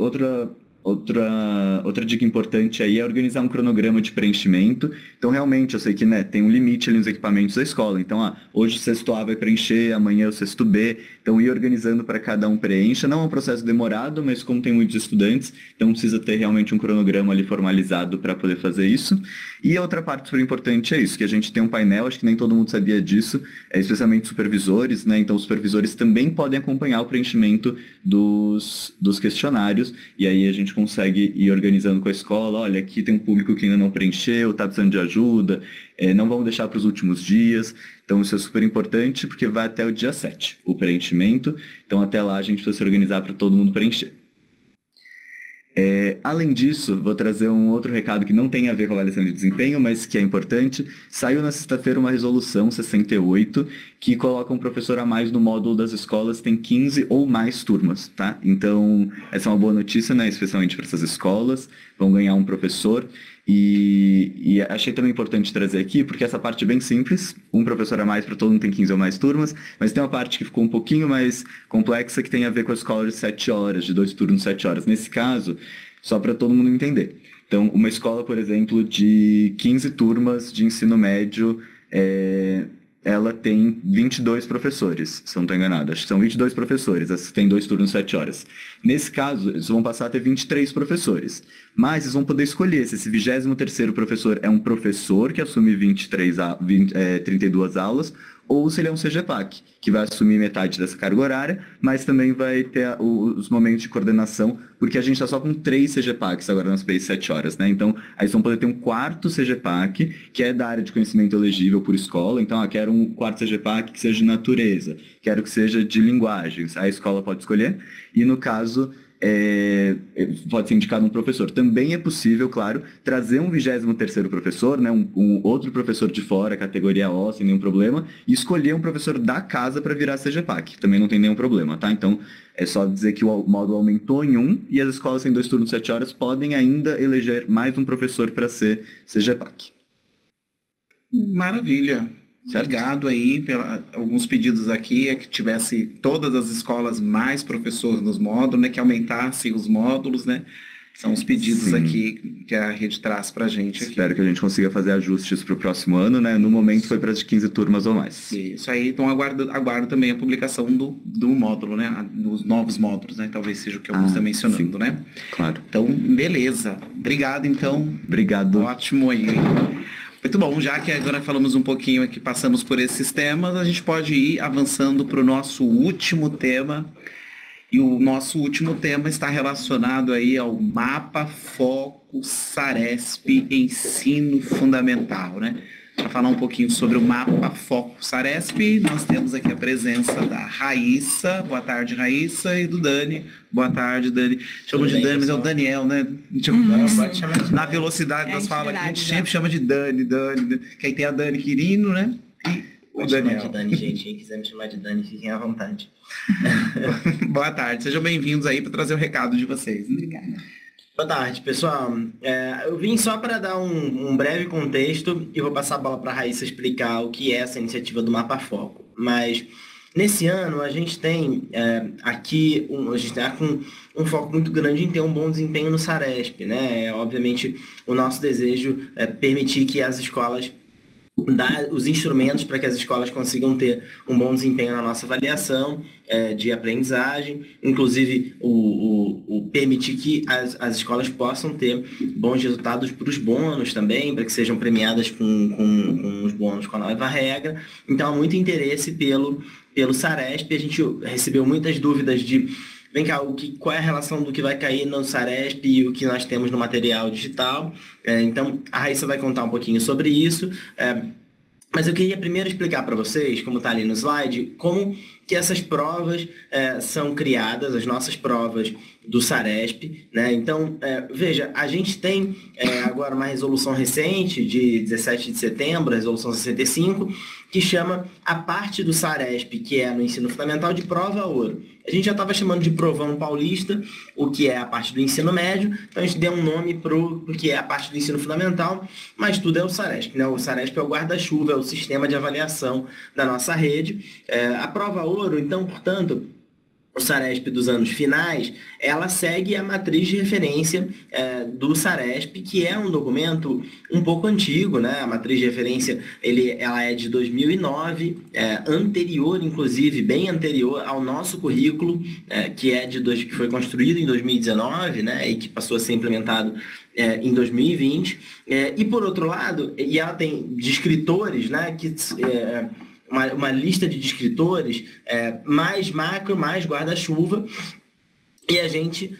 dica importante aí é organizar um cronograma de preenchimento. Então, realmente, eu sei que tem um limite ali nos equipamentos da escola. Então, hoje o sexto A vai preencher, amanhã o sexto B. Então, ir organizando para cada um preencha. Não é um processo demorado, mas como tem muitos estudantes, então precisa ter realmente um cronograma ali formalizado para poder fazer isso. E a outra parte super importante é isso, que a gente tem um painel, acho que nem todo mundo sabia disso, especialmente supervisores, né? Então, os supervisores também podem acompanhar o preenchimento dos questionários, e aí a gente consegue ir organizando com a escola, olha, aqui tem um público que ainda não preencheu, está precisando de ajuda, não vamos deixar para os últimos dias. Então isso é super importante porque vai até o dia 7, o preenchimento. Então até lá a gente precisa se organizar para todo mundo preencher. Além disso, vou trazer um outro recado que não tem a ver com a avaliação de desempenho, mas que é importante. Saiu na sexta-feira uma resolução 68 que coloca um professor a mais no módulo das escolas, tem 15 ou mais turmas, tá? Então, essa é uma boa notícia, né? Especialmente para essas escolas, vão ganhar um professor. E achei também importante trazer aqui, porque essa parte é bem simples, um professor a mais para todo mundo tem 15 ou mais turmas, mas tem uma parte que ficou um pouquinho mais complexa que tem a ver com a escola de 7 horas, de 2 turnos de 7 horas. Nesse caso, só para todo mundo entender. Então, uma escola, por exemplo, de 15 turmas de ensino médio, ela tem 22 professores, se eu não estou enganado. Acho que são 22 professores, as que têm 2 turnos de 7 horas. Nesse caso, eles vão passar a ter 23 professores. Mas eles vão poder escolher se esse 23º professor é um professor que assume 32 aulas, ou se ele é um CGPAC, que vai assumir metade dessa carga horária, mas também vai ter os momentos de coordenação, porque a gente está só com 3 CGPACs agora nas PEIs 7 horas, né? Então, aí eles vão poder ter um 4º CGPAC, que é da área de conhecimento elegível por escola. Então, quero um 4º CGPAC que seja de natureza, quero que seja de linguagens. A escola pode escolher, e no caso, pode ser indicado um professor. Também é possível, claro, trazer um 23º professor, né, um outro professor de fora, categoria O, sem nenhum problema, e escolher um professor da casa para virar CGPAC. Também não tem nenhum problema, tá? Então, é só dizer que o módulo aumentou em 1 e as escolas sem 2 turnos de 7 horas podem ainda eleger mais um professor para ser CGPAC. Maravilha. Obrigado aí alguns pedidos aqui, que tivesse todas as escolas mais professores nos módulos, né, que aumentasse os módulos, né? São os pedidos Sim. aqui que a rede traz para a gente aqui. Espero que a gente consiga fazer ajustes para o próximo ano, né? No momento foi para as 15 turmas ou mais. Isso aí, então aguardo também a publicação do módulo, né? Dos novos módulos, né? Talvez seja o que alguns estão mencionando, sim. né? Claro. Então, beleza. Obrigado, então. Obrigado. Ótimo aí. Muito bom, já que agora falamos um pouquinho aqui, passamos por esses temas, a gente pode ir avançando para o nosso último tema. E o nosso último tema está relacionado aí ao Mapa Foco Saresp Ensino Fundamental, né? Para falar um pouquinho sobre o Mapa Foco Saresp, nós temos aqui a presença da Raíssa. Boa tarde, Raíssa, e do Dani. Boa tarde, Dani. Chamo de Dani, mas é o Daniel, né? Na velocidade das falas, a gente sempre chama de Dani. Que aí tem a Dani Quirino, né? Pode chamar de Dani, gente. Quem quiser me chamar de Dani, fiquem à vontade. Boa tarde, sejam bem-vindos aí para trazer o recado de vocês. Obrigada. Boa tarde, pessoal. Eu vim só para dar um breve contexto e vou passar a bola para a Raíssa explicar o que é essa iniciativa do Mapa Foco. Mas nesse ano a gente tem aqui com um foco muito grande em ter um bom desempenho no Saresp, né? Obviamente, o nosso desejo é permitir que as escolas dar os instrumentos para que as escolas consigam ter um bom desempenho na nossa avaliação de aprendizagem, inclusive o permitir que as escolas possam ter bons resultados para os bônus também, para que sejam premiadas com os bônus com a nova regra. Então, há muito interesse pelo Saresp. A gente recebeu muitas dúvidas de vem cá, qual é a relação do que vai cair no Saresp e o que nós temos no material digital. Então, a Raíssa vai contar um pouquinho sobre isso. Mas eu queria primeiro explicar para vocês, como está ali no slide, como que essas provas são criadas, as nossas provas do SARESP, né? Então, veja, a gente tem agora uma resolução recente de 17 de setembro, a resolução 65, que chama a parte do SARESP, que é no ensino fundamental, de prova ouro. A gente já estava chamando de provão paulista, o que é a parte do ensino médio, então a gente deu um nome para o que é a parte do ensino fundamental, mas tudo é o SARESP, né? O SARESP é o guarda-chuva, é o sistema de avaliação da nossa rede. A prova ouro, então, portanto, o SARESP dos anos finais, ela segue a matriz de referência do SARESP, que é um documento um pouco antigo, né? A matriz de referência ela é de 2009, anterior, inclusive, bem anterior ao nosso currículo, que foi construído em 2019, né? E que passou a ser implementado em 2020. E, por outro lado, ela tem descritores, né? Uma lista de descritores, mais macro, mais guarda-chuva, e a gente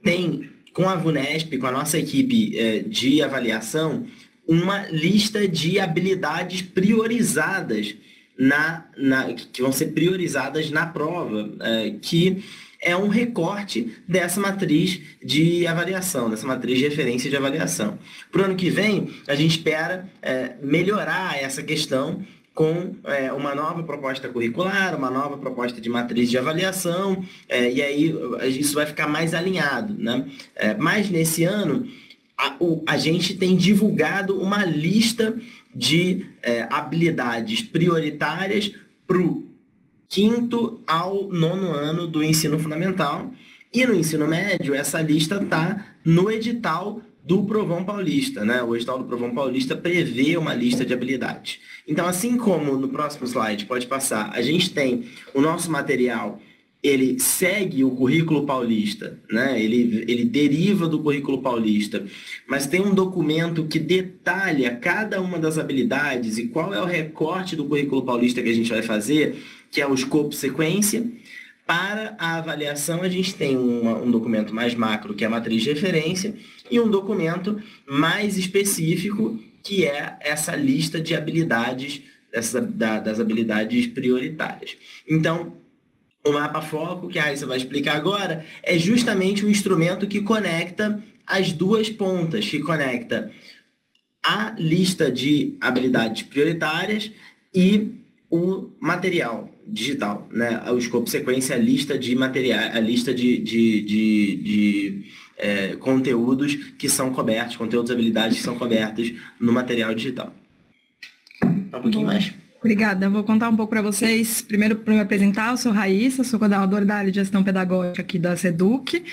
tem, com a VUNESP, com a nossa equipe de avaliação, uma lista de habilidades priorizadas, que vão ser priorizadas na prova, que é um recorte dessa matriz de avaliação, dessa matriz de referência de avaliação. Para o ano que vem, a gente espera melhorar essa questão com uma nova proposta curricular, uma nova proposta de matriz de avaliação, e aí isso vai ficar mais alinhado, né? Mas nesse ano, a gente tem divulgado uma lista de habilidades prioritárias para o 5º ao 9º ano do ensino fundamental, e no ensino médio essa lista está no edital do Provão Paulista, né? O edital do Provão Paulista prevê uma lista de habilidades. Então, assim como no próximo slide, pode passar, a gente tem o nosso material, ele segue o currículo paulista, né? Ele deriva do currículo paulista, mas tem um documento que detalha cada uma das habilidades e qual é o recorte do currículo paulista que a gente vai fazer, que é o escopo sequência. Para a avaliação, a gente tem um documento mais macro, que é a matriz de referência, e um documento mais específico, que é essa lista de habilidades, das habilidades prioritárias. Então, o mapa foco, que a Raíssa vai explicar agora, é justamente um instrumento que conecta as duas pontas, que conecta a lista de habilidades prioritárias e o material digital, né? O escopo sequência, a lista de material, a lista de conteúdos que são cobertos, conteúdos e habilidades que são cobertas no material digital. Um pouquinho mais. Obrigada. Eu vou contar um pouco para vocês. Primeiro, para me apresentar, eu sou Raíssa, sou coordenadora da área de gestão pedagógica aqui da SEDUC.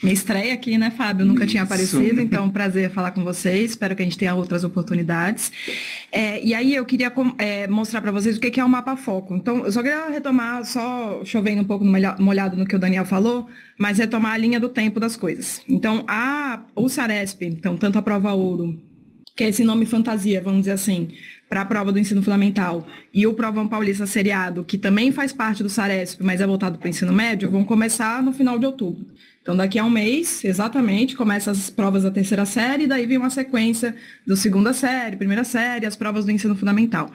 Minha estreia aqui, né, Fábio? Nunca tinha aparecido, então é um prazer falar com vocês. Espero que a gente tenha outras oportunidades. E aí eu queria mostrar para vocês o que é o mapa foco. Então, eu só queria retomar, só chovendo um pouco molhado no que o Daniel falou, mas retomar a linha do tempo das coisas. Então, o SARESP, então, tanto a prova ouro, que é esse nome fantasia, vamos dizer assim, para a prova do ensino fundamental, e o Provão Paulista seriado, que também faz parte do SARESP, mas é voltado para o ensino médio, vão começar no final de outubro. Então, daqui a um mês, exatamente, começam as provas da 3ª série, e daí vem uma sequência da 2ª série, 1ª série, as provas do ensino fundamental.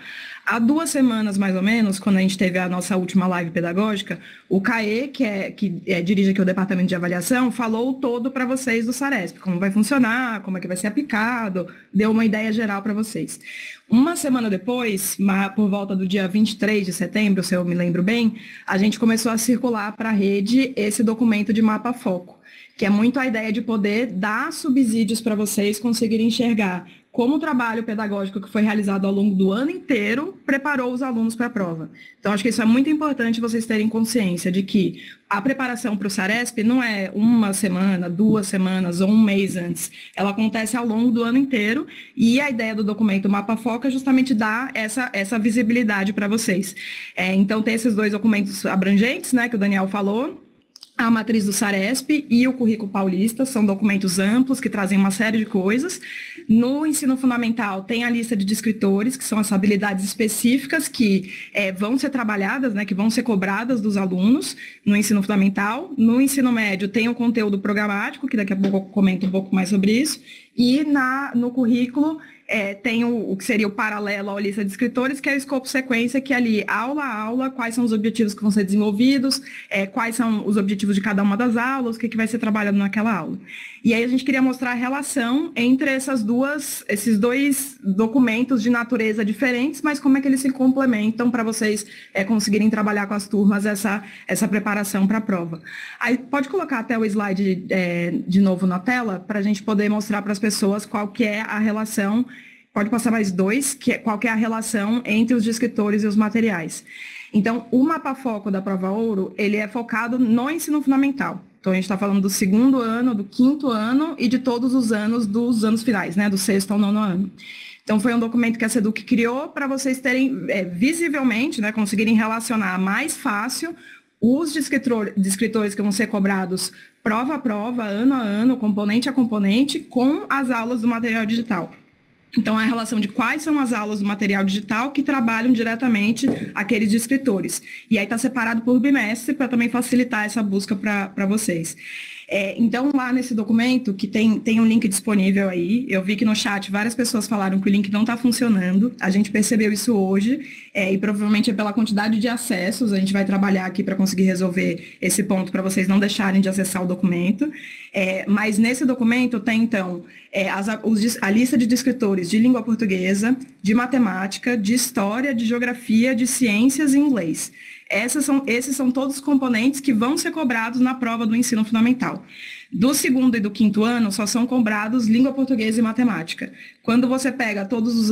Há 2 semanas, mais ou menos, quando a gente teve a nossa última live pedagógica, o CAE, que dirige aqui o Departamento de Avaliação, falou todo para vocês do SARESP, como vai funcionar, como é que vai ser aplicado, deu uma ideia geral para vocês. Uma semana depois, por volta do dia 23 de setembro, se eu me lembro bem, a gente começou a circular para a rede esse documento de mapa foco, que é muito a ideia de poder dar subsídios para vocês conseguirem enxergar como o trabalho pedagógico que foi realizado ao longo do ano inteiro preparou os alunos para a prova. Então, acho que isso é muito importante vocês terem consciência de que a preparação para o SARESP não é 1 semana, 2 semanas ou 1 mês antes. Ela acontece ao longo do ano inteiro e a ideia do documento Mapa Foco é justamente dar essa visibilidade para vocês. Então, tem esses 2 documentos abrangentes, né, que o Daniel falou. A matriz do SARESP e o currículo paulista são documentos amplos que trazem uma série de coisas. No ensino fundamental tem a lista de descritores, que são as habilidades específicas que vão ser trabalhadas, né, que vão ser cobradas dos alunos no ensino fundamental. No ensino médio tem o conteúdo programático, que daqui a pouco eu comento um pouco mais sobre isso. E no currículo tem o que seria o paralelo à lista de escritores, que é o escopo sequência, que é ali, aula a aula, quais são os objetivos que vão ser desenvolvidos, quais são os objetivos de cada uma das aulas, o que vai ser trabalhado naquela aula. E aí a gente queria mostrar a relação entre esses dois documentos de natureza diferentes, mas como é que eles se complementam para vocês conseguirem trabalhar com as turmas essa preparação para a prova. Aí pode colocar até o slide de novo na tela, para a gente poder mostrar para as pessoas qual que é a relação. Pode passar mais 2, qual que é a relação entre os descritores e os materiais. Então, o mapa-foco da Prova Ouro, ele é focado no ensino fundamental. Então, a gente está falando do 2º ano, do 5º ano e de todos os anos dos anos finais, né? Do 6º ao 9º ano. Então, foi um documento que a SEDUC criou para vocês terem, visivelmente, né, conseguirem relacionar mais fácil os descritores que vão ser cobrados prova a prova, ano a ano, componente a componente, com as aulas do material digital. Então, a relação de quais são as aulas do material digital que trabalham diretamente aqueles descritores. E aí está separado por bimestre para também facilitar essa busca para vocês. Então, lá nesse documento, que tem um link disponível aí, eu vi que no chat várias pessoas falaram que o link não está funcionando, a gente percebeu isso hoje, e provavelmente é pela quantidade de acessos, a gente vai trabalhar aqui para conseguir resolver esse ponto, para vocês não deixarem de acessar o documento. Mas nesse documento tem, então, a lista de descritores de língua portuguesa, de matemática, de história, de geografia, de ciências e inglês. Esses são todos os componentes que vão ser cobrados na prova do ensino fundamental. Do 2º e do 5º ano, só são cobrados língua portuguesa e matemática. Quando você pega todos os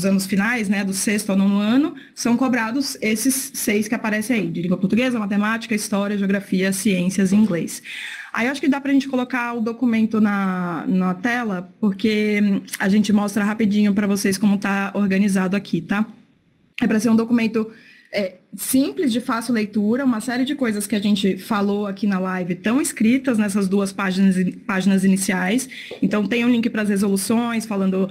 anos finais, né, do 6º ao 9º ano, são cobrados esses 6 que aparecem aí, de língua portuguesa, matemática, história, geografia, ciências e inglês. Aí eu acho que dá para a gente colocar o documento na tela, porque a gente mostra rapidinho para vocês como está organizado aqui, tá? É para ser um documento simples, de fácil leitura, uma série de coisas que a gente falou aqui na live estão escritas nessas 2 páginas iniciais. Então, tem um link para as resoluções, falando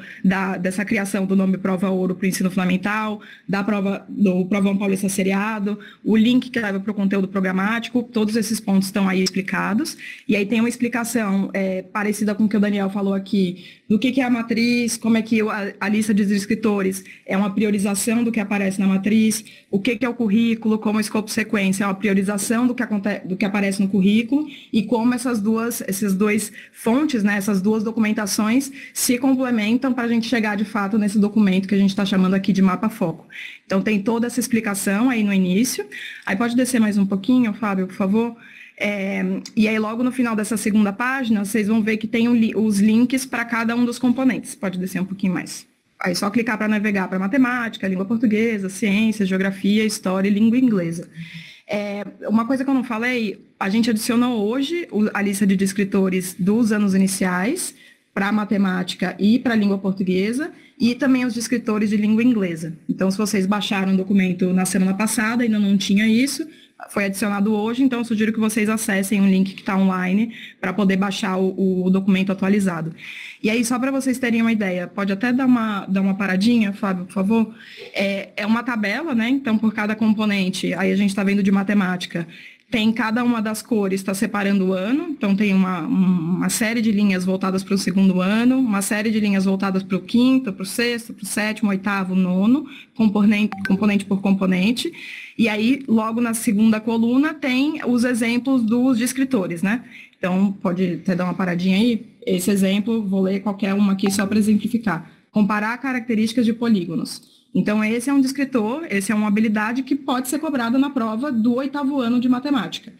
dessa criação do nome Prova Ouro para o ensino fundamental, do Provão Paulista Seriado, o link que leva para o conteúdo programático, todos esses pontos estão aí explicados. E aí tem uma explicação parecida com o que o Daniel falou aqui, do que é a matriz, como é que a lista de escritores é uma priorização do que aparece na matriz, o que é o currículo, como o escopo sequência é uma priorização do que aparece no currículo e como essas duas fontes, né, essas 2 documentações se complementam para a gente chegar de fato nesse documento que a gente está chamando aqui de mapa-foco. Então tem toda essa explicação aí no início. Aí pode descer mais um pouquinho, Fábio, por favor. E aí logo no final dessa 2ª página, vocês vão ver que tem os links para cada um dos componentes. Pode descer um pouquinho mais. Aí só clicar para navegar para matemática, língua portuguesa, ciências, geografia, história e língua inglesa. Uma coisa que eu não falei, a gente adicionou hoje a lista de descritores dos anos iniciais para matemática e para língua portuguesa e também os descritores de língua inglesa. Então, se vocês baixaram o documento na semana passada, ainda não tinha isso, foi adicionado hoje, então eu sugiro que vocês acessem um link que está online para poder baixar o documento atualizado. E aí, só para vocês terem uma ideia, pode até dar uma paradinha, Fábio, por favor? É uma tabela, né? Então, por cada componente, aí a gente está vendo de matemática, tem cada uma das cores, está separando o ano, então tem uma série de linhas voltadas para o 2º ano, uma série de linhas voltadas para o 5º, para o 6º, para o 7º, 8º, 9º, componente por componente. E aí, logo na 2ª coluna, tem os exemplos dos descritores, né? Então, pode até dar uma paradinha aí. Esse exemplo, vou ler qualquer uma aqui só para exemplificar. Comparar características de polígonos. Então, esse é um descritor, esse é uma habilidade que pode ser cobrada na prova do 8º ano de matemática.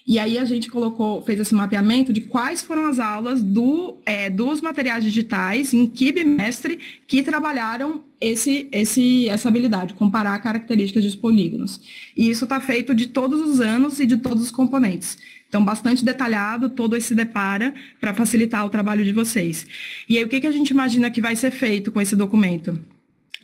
E aí a gente fez esse mapeamento de quais foram as aulas dos materiais digitais, em que bimestre, que trabalharam essa habilidade, comparar características de polígonos. E isso está feito de todos os anos e de todos os componentes. Então, bastante detalhado, todo esse depara para facilitar o trabalho de vocês. E aí, o que a gente imagina que vai ser feito com esse documento?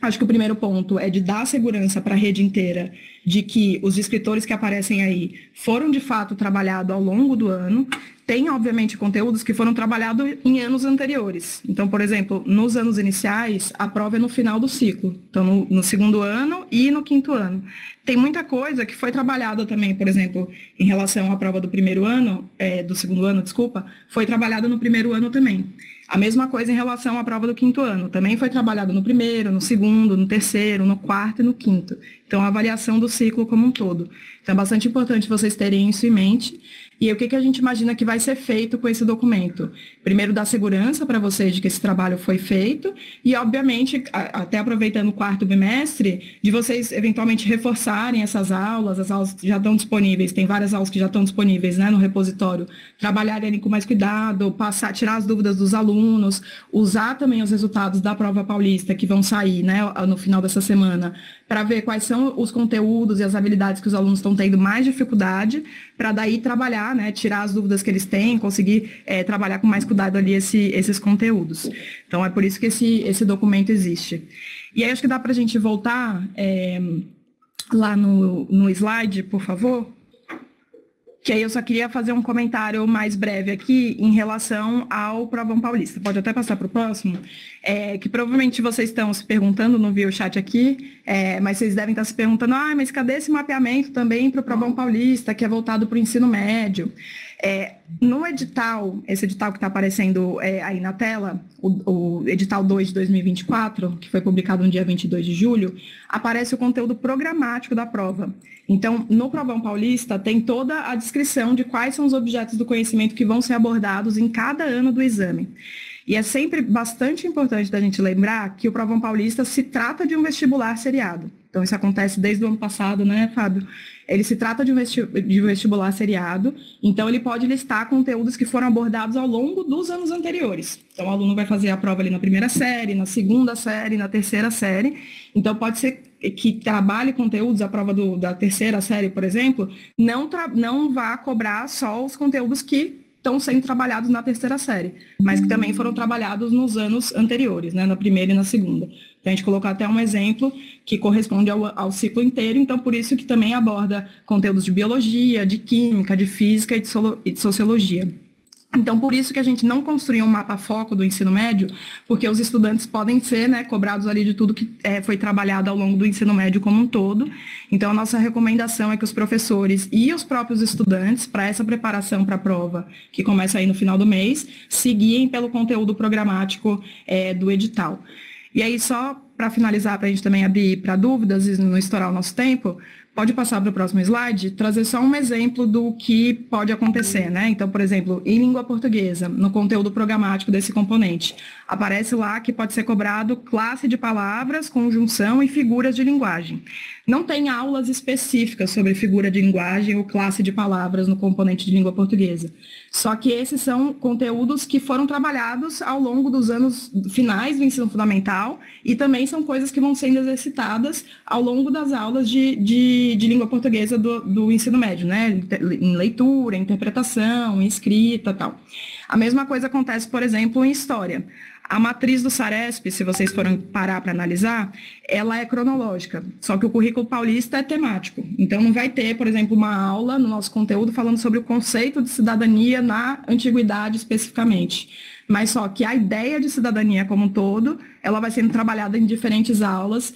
Acho que o primeiro ponto é de dar segurança para a rede inteira de que os descritores que aparecem aí foram, de fato, trabalhados ao longo do ano. tem, obviamente, conteúdos que foram trabalhados em anos anteriores. Então, por exemplo, nos anos iniciais, a prova é no final do ciclo. Então, no segundo ano e no quinto ano. Tem muita coisa que foi trabalhada também, por exemplo, em relação à prova do primeiro ano, do segundo ano, desculpa, foi trabalhada no primeiro ano também. A mesma coisa em relação à prova do quinto ano. Também foi trabalhado no primeiro, no segundo, no terceiro, no quarto e no quinto. Então, a avaliação do ciclo como um todo. Então, é bastante importante vocês terem isso em mente. E o que a gente imagina que vai ser feito com esse documento? Primeiro, dar segurança para vocês de que esse trabalho foi feito e, obviamente, até aproveitando o quarto bimestre, de vocês eventualmente reforçarem essas aulas, as aulas já estão disponíveis, tem várias aulas que já estão disponíveis, né, no repositório, trabalharem com mais cuidado, tirar as dúvidas dos alunos, usar também os resultados da prova paulista que vão sair, né, no final dessa semana, para ver quais são os conteúdos e as habilidades que os alunos estão tendo mais dificuldade, para daí trabalhar, né, tirar as dúvidas que eles têm, conseguir trabalhar com mais cuidado ali esses conteúdos. Então, é por isso que esse documento existe. E aí, acho que dá para a gente voltar lá no slide, por favor. Que aí eu só queria fazer um comentário mais breve aqui em relação ao Provão Paulista. Pode até passar para o próximo. Que provavelmente vocês estão se perguntando, não vi o chat aqui, mas vocês devem estar se perguntando, mas cadê esse mapeamento também para o Provão Paulista, que é voltado para o ensino médio? No edital, esse edital que está aparecendo aí na tela, o edital 2 de 2024, que foi publicado no dia 22 de julho, aparece o conteúdo programático da prova. Então, no Provão Paulista, tem toda a descrição de quais são os objetos do conhecimento que vão ser abordados em cada ano do exame. E é sempre bastante importante da gente lembrar que o Provão Paulista se trata de um vestibular seriado. Então, isso acontece desde o ano passado, né, Fábio? Ele se trata de um vestibular seriado, então ele pode listar conteúdos que foram abordados ao longo dos anos anteriores. Então, o aluno vai fazer a prova ali na primeira série, na segunda série, na terceira série. Então, pode ser que trabalhe conteúdos, a prova da terceira série, por exemplo, não vá cobrar só os conteúdos que estão sendo trabalhados na terceira série, mas que também foram trabalhados nos anos anteriores, né, na primeira e na segunda. Então, a gente colocou até um exemplo que corresponde ao ciclo inteiro, então por isso que também aborda conteúdos de biologia, de química, de física e de sociologia. Então, por isso que a gente não construiu um mapa-foco do ensino médio, porque os estudantes podem ser, né, cobrados ali de tudo que foi trabalhado ao longo do ensino médio como um todo. Então, a nossa recomendação é que os professores e os próprios estudantes, para essa preparação para a prova, que começa aí no final do mês, se guiem pelo conteúdo programático do edital. E aí, só para finalizar, para a gente também abrir para dúvidas e não estourar o nosso tempo, pode passar para o próximo slide, trazer só um exemplo do que pode acontecer, né? Então, por exemplo, em língua portuguesa, no conteúdo programático desse componente, aparece lá que pode ser cobrado classe de palavras, conjunção e figuras de linguagem. Não tem aulas específicas sobre figura de linguagem ou classe de palavras no componente de língua portuguesa. Só que esses são conteúdos que foram trabalhados ao longo dos anos finais do ensino fundamental e também são coisas que vão sendo exercitadas ao longo das aulas de língua portuguesa do ensino médio, né? Em leitura, interpretação, em escrita e tal. A mesma coisa acontece, por exemplo, em história. A matriz do SARESP, se vocês forem parar para analisar, ela é cronológica, só que o currículo paulista é temático. Então, não vai ter, por exemplo, uma aula no nosso conteúdo falando sobre o conceito de cidadania na antiguidade especificamente. Mas só que a ideia de cidadania como um todo, ela vai sendo trabalhada em diferentes aulas,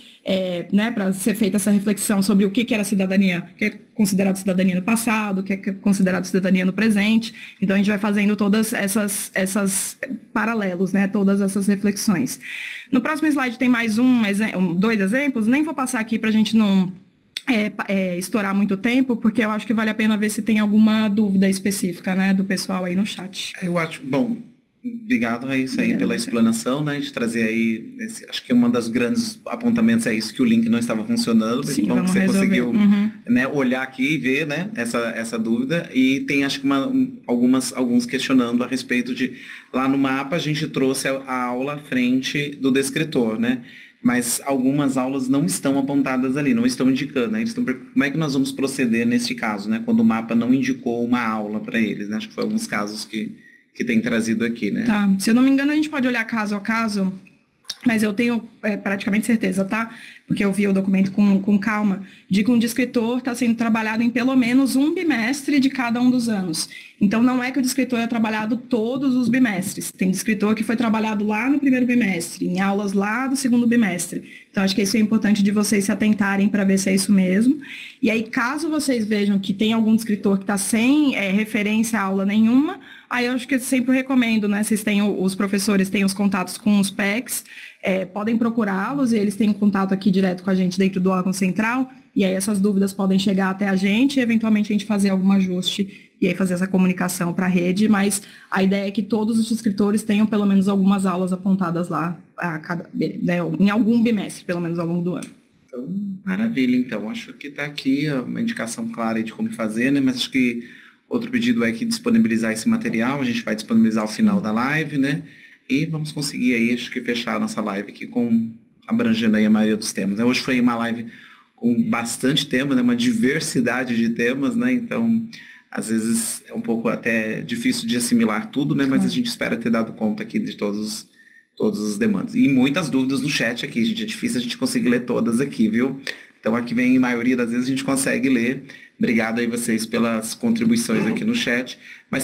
né, para ser feita essa reflexão sobre o que era cidadania, o que é considerado cidadania no passado, o que é considerado cidadania no presente. Então, a gente vai fazendo todas essas paralelos, né, todas essas reflexões. No próximo slide tem mais dois exemplos, nem vou passar aqui para a gente não estourar muito tempo, porque eu acho que vale a pena ver se tem alguma dúvida específica, né, do pessoal aí no chat. Eu acho, bom, obrigado, Raíssa, aí pela explanação, né, de trazer aí, acho que uma das grandes apontamentos é isso, que o link não estava funcionando. Sim, bom que você resolver. conseguiu né, olhar aqui e ver, né, essa dúvida, e tem acho que alguns questionando a respeito de, lá no mapa a gente trouxe a aula à frente do descritor, né, mas algumas aulas não estão apontadas ali, não estão indicando, né? Como é que nós vamos proceder neste caso, né, quando o mapa não indicou uma aula para eles, né? Acho que foi alguns casos que tem trazido aqui, né? Tá, se eu não me engano a gente pode olhar caso a caso, mas eu tenho praticamente certeza, tá? porque eu vi o documento com calma, de que um descritor está sendo trabalhado em pelo menos um bimestre de cada um dos anos. Então, não é que o descritor é trabalhado todos os bimestres. Tem descritor que foi trabalhado lá no primeiro bimestre, em aulas lá do segundo bimestre. Então, acho que isso é importante de vocês se atentarem para ver se é isso mesmo. E aí, caso vocês vejam que tem algum descritor que está sem referência a aula nenhuma, aí eu acho que eu sempre recomendo, né? Vocês têm, os professores têm os contatos com os PECs, podem procurá-los, e eles têm um contato aqui direto com a gente dentro do órgão central, e aí essas dúvidas podem chegar até a gente, e eventualmente a gente fazer algum ajuste, e aí fazer essa comunicação para a rede, mas a ideia é que todos os escritores tenham pelo menos algumas aulas apontadas lá, né, em algum bimestre, pelo menos ao longo do ano. Então, maravilha, então. Acho que está aqui uma indicação clara de como fazer, né? Mas acho que outro pedido é que disponibilizar esse material, a gente vai disponibilizar ao final da live, né? E vamos conseguir aí, acho que fechar a nossa live aqui abrangendo aí a maioria dos temas. Hoje foi uma live com bastante tema, né? Uma diversidade de temas, né? Então, às vezes é um pouco até difícil de assimilar tudo, né? Mas a gente espera ter dado conta aqui de todos os demandas. E muitas dúvidas no chat aqui, gente. É difícil a gente conseguir ler todas aqui, viu? Então, aqui vem, a maioria das vezes, a gente consegue ler. Obrigado aí vocês pelas contribuições aqui no chat. Mas